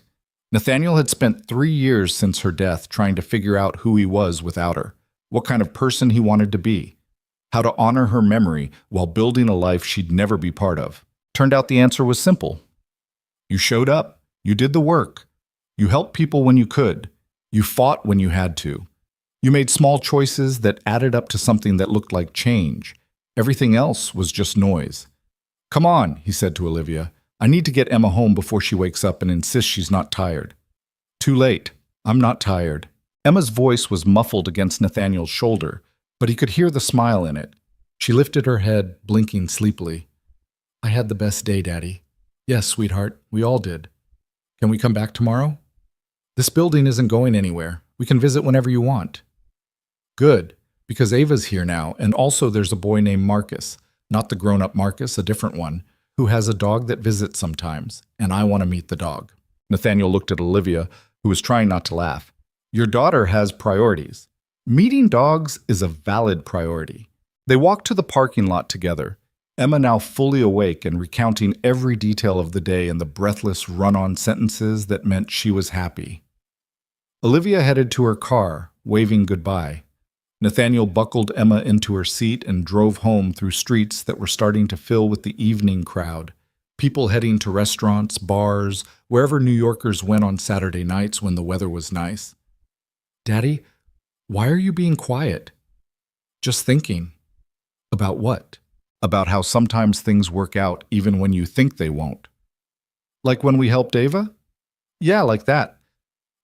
Nathaniel had spent 3 years since her death trying to figure out who he was without her, what kind of person he wanted to be, how to honor her memory while building a life she'd never be part of. Turned out the answer was simple. You showed up, you did the work, you helped people when you could, you fought when you had to. You made small choices that added up to something that looked like change. Everything else was just noise. "Come on," he said to Olivia. "I need to get Emma home before she wakes up and insists she's not tired." "Too late. I'm not tired." Emma's voice was muffled against Nathaniel's shoulder, but he could hear the smile in it. She lifted her head, blinking sleepily. "I had the best day, Daddy." "Yes, sweetheart, we all did." "Can we come back tomorrow?" "This building isn't going anywhere. We can visit whenever you want." "Good, because Ava's here now, and also there's a boy named Marcus, not the grown-up Marcus, a different one, who has a dog that visits sometimes, and I want to meet the dog." Nathaniel looked at Olivia, who was trying not to laugh. "Your daughter has priorities. Meeting dogs is a valid priority." They walked to the parking lot together, Emma now fully awake and recounting every detail of the day in the breathless run-on sentences that meant she was happy. Olivia headed to her car, waving goodbye. Nathaniel buckled Emma into her seat and drove home through streets that were starting to fill with the evening crowd, people heading to restaurants, bars, wherever New Yorkers went on Saturday nights when the weather was nice. "Daddy, why are you being quiet?" "Just thinking." "About what?" "About how sometimes things work out even when you think they won't." "Like when we helped Ava?" "Yeah, like that.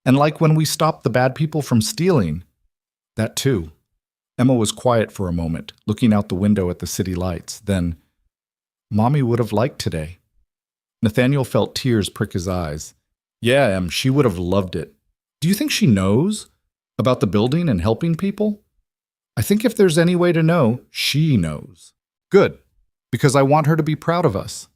And like when we stopped the bad people from stealing." "That too." Emma was quiet for a moment, looking out the window at the city lights. Then, "Mommy would have liked today." Nathaniel felt tears prick his eyes. "Yeah, Em, she would have loved it." "Do you think she knows about the building and helping people?" "I think if there's any way to know, she knows." "Good, because I want her to be proud of us."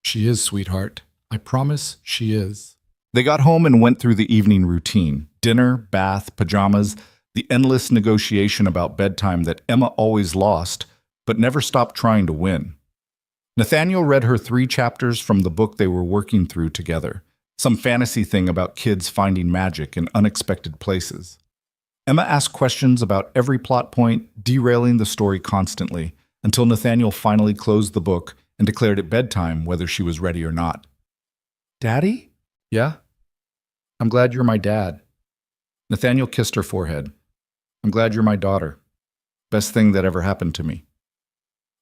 "She is, sweetheart. I promise she is." They got home and went through the evening routine. Dinner, bath, pajamas, the endless negotiation about bedtime that Emma always lost, but never stopped trying to win. Nathaniel read her 3 chapters from the book they were working through together, some fantasy thing about kids finding magic in unexpected places. Emma asked questions about every plot point, derailing the story constantly, until Nathaniel finally closed the book and declared it bedtime whether she was ready or not. "Daddy?" "Yeah?" "I'm glad you're my dad." Nathaniel kissed her forehead. "I'm glad you're my daughter. Best thing that ever happened to me."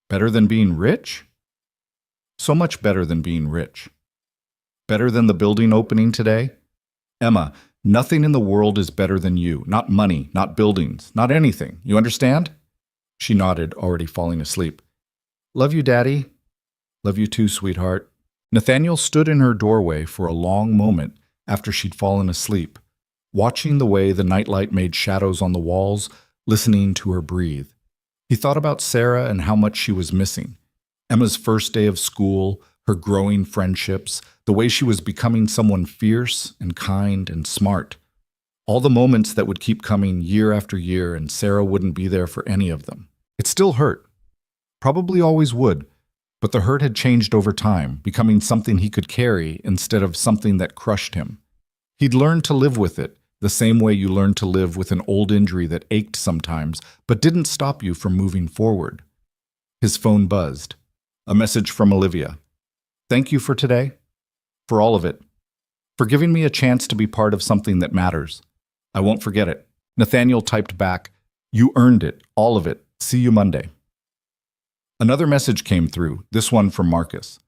"Better than being rich?" "So much better than being rich." "Better than the building opening today?" "Emma, Nothing in the world is better than you. Not money, not buildings, not anything. You understand? She nodded, already falling asleep. Love you, Daddy. Love you too, sweetheart. Nathaniel stood in her doorway for a long moment after she'd fallen asleep, watching the way the nightlight made shadows on the walls, listening to her breathe. He thought about Sarah and how much she was missing. Emma's first day of school, her growing friendships, the way she was becoming someone fierce and kind and smart. All the moments that would keep coming year after year, and Sarah wouldn't be there for any of them. It still hurt. Probably always would, but the hurt had changed over time, becoming something he could carry instead of something that crushed him. He'd learned to live with it, the same way you learn to live with an old injury that ached sometimes, but didn't stop you from moving forward. His phone buzzed. A message from Olivia. Thank you for today. For all of it. For giving me a chance to be part of something that matters. I won't forget it. Nathaniel typed back, You earned it, all of it. See you Monday. Another message came through, this one from Marcus.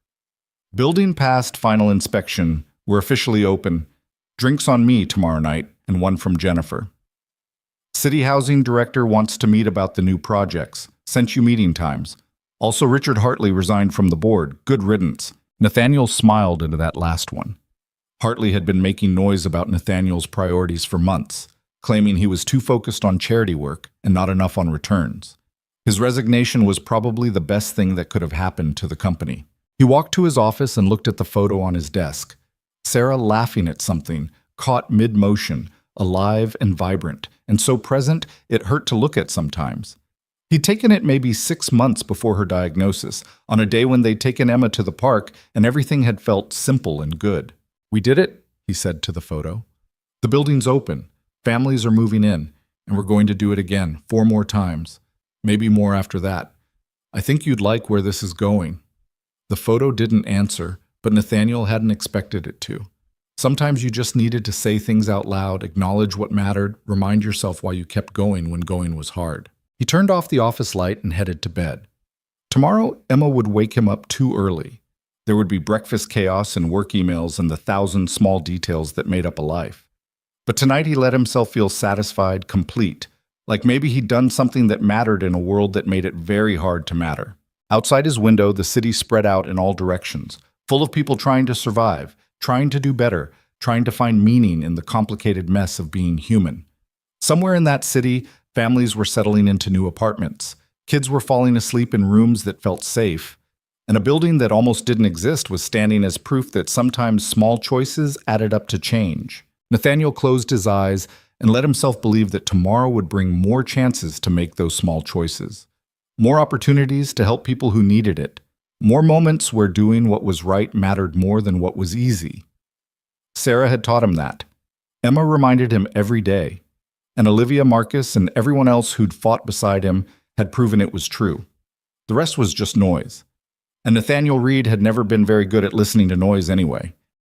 Building passed final inspection. We're officially open. Drinks on me tomorrow night, and one from Jennifer. City Housing Director wants to meet about the new projects. Sent you meeting times. Also, Richard Hartley resigned from the board. Good riddance. Nathaniel smiled into that last one. Hartley had been making noise about Nathaniel's priorities for months, claiming he was too focused on charity work and not enough on returns. His resignation was probably the best thing that could have happened to the company. He walked to his office and looked at the photo on his desk. Sarah laughing at something, caught mid-motion, alive and vibrant, and so present it hurt to look at sometimes. He'd taken it maybe 6 months before her diagnosis, on a day when they'd taken Emma to the park and everything had felt simple and good. We did it, he said to the photo. The building's open, families are moving in, and we're going to do it again 4 more times. Maybe more after that. I think you'd like where this is going. The photo didn't answer, but Nathaniel hadn't expected it to. Sometimes you just needed to say things out loud, acknowledge what mattered, remind yourself why you kept going when going was hard. He turned off the office light and headed to bed. Tomorrow, Emma would wake him up too early. There would be breakfast chaos and work emails and the 1,000 small details that made up a life. But tonight he let himself feel satisfied, complete, like maybe he'd done something that mattered in a world that made it very hard to matter. Outside his window, the city spread out in all directions, full of people trying to survive, trying to do better, trying to find meaning in the complicated mess of being human. Somewhere in that city, families were settling into new apartments. Kids were falling asleep in rooms that felt safe. And a building that almost didn't exist was standing as proof that sometimes small choices added up to change. Nathaniel closed his eyes and let himself believe that tomorrow would bring more chances to make those small choices. More opportunities to help people who needed it. More moments where doing what was right mattered more than what was easy. Sarah had taught him that. Emma reminded him every day. And Olivia, Marcus, and everyone else who'd fought beside him had proven it was true. The rest was just noise. And Nathaniel Reed had never been very good at listening to noise anyway.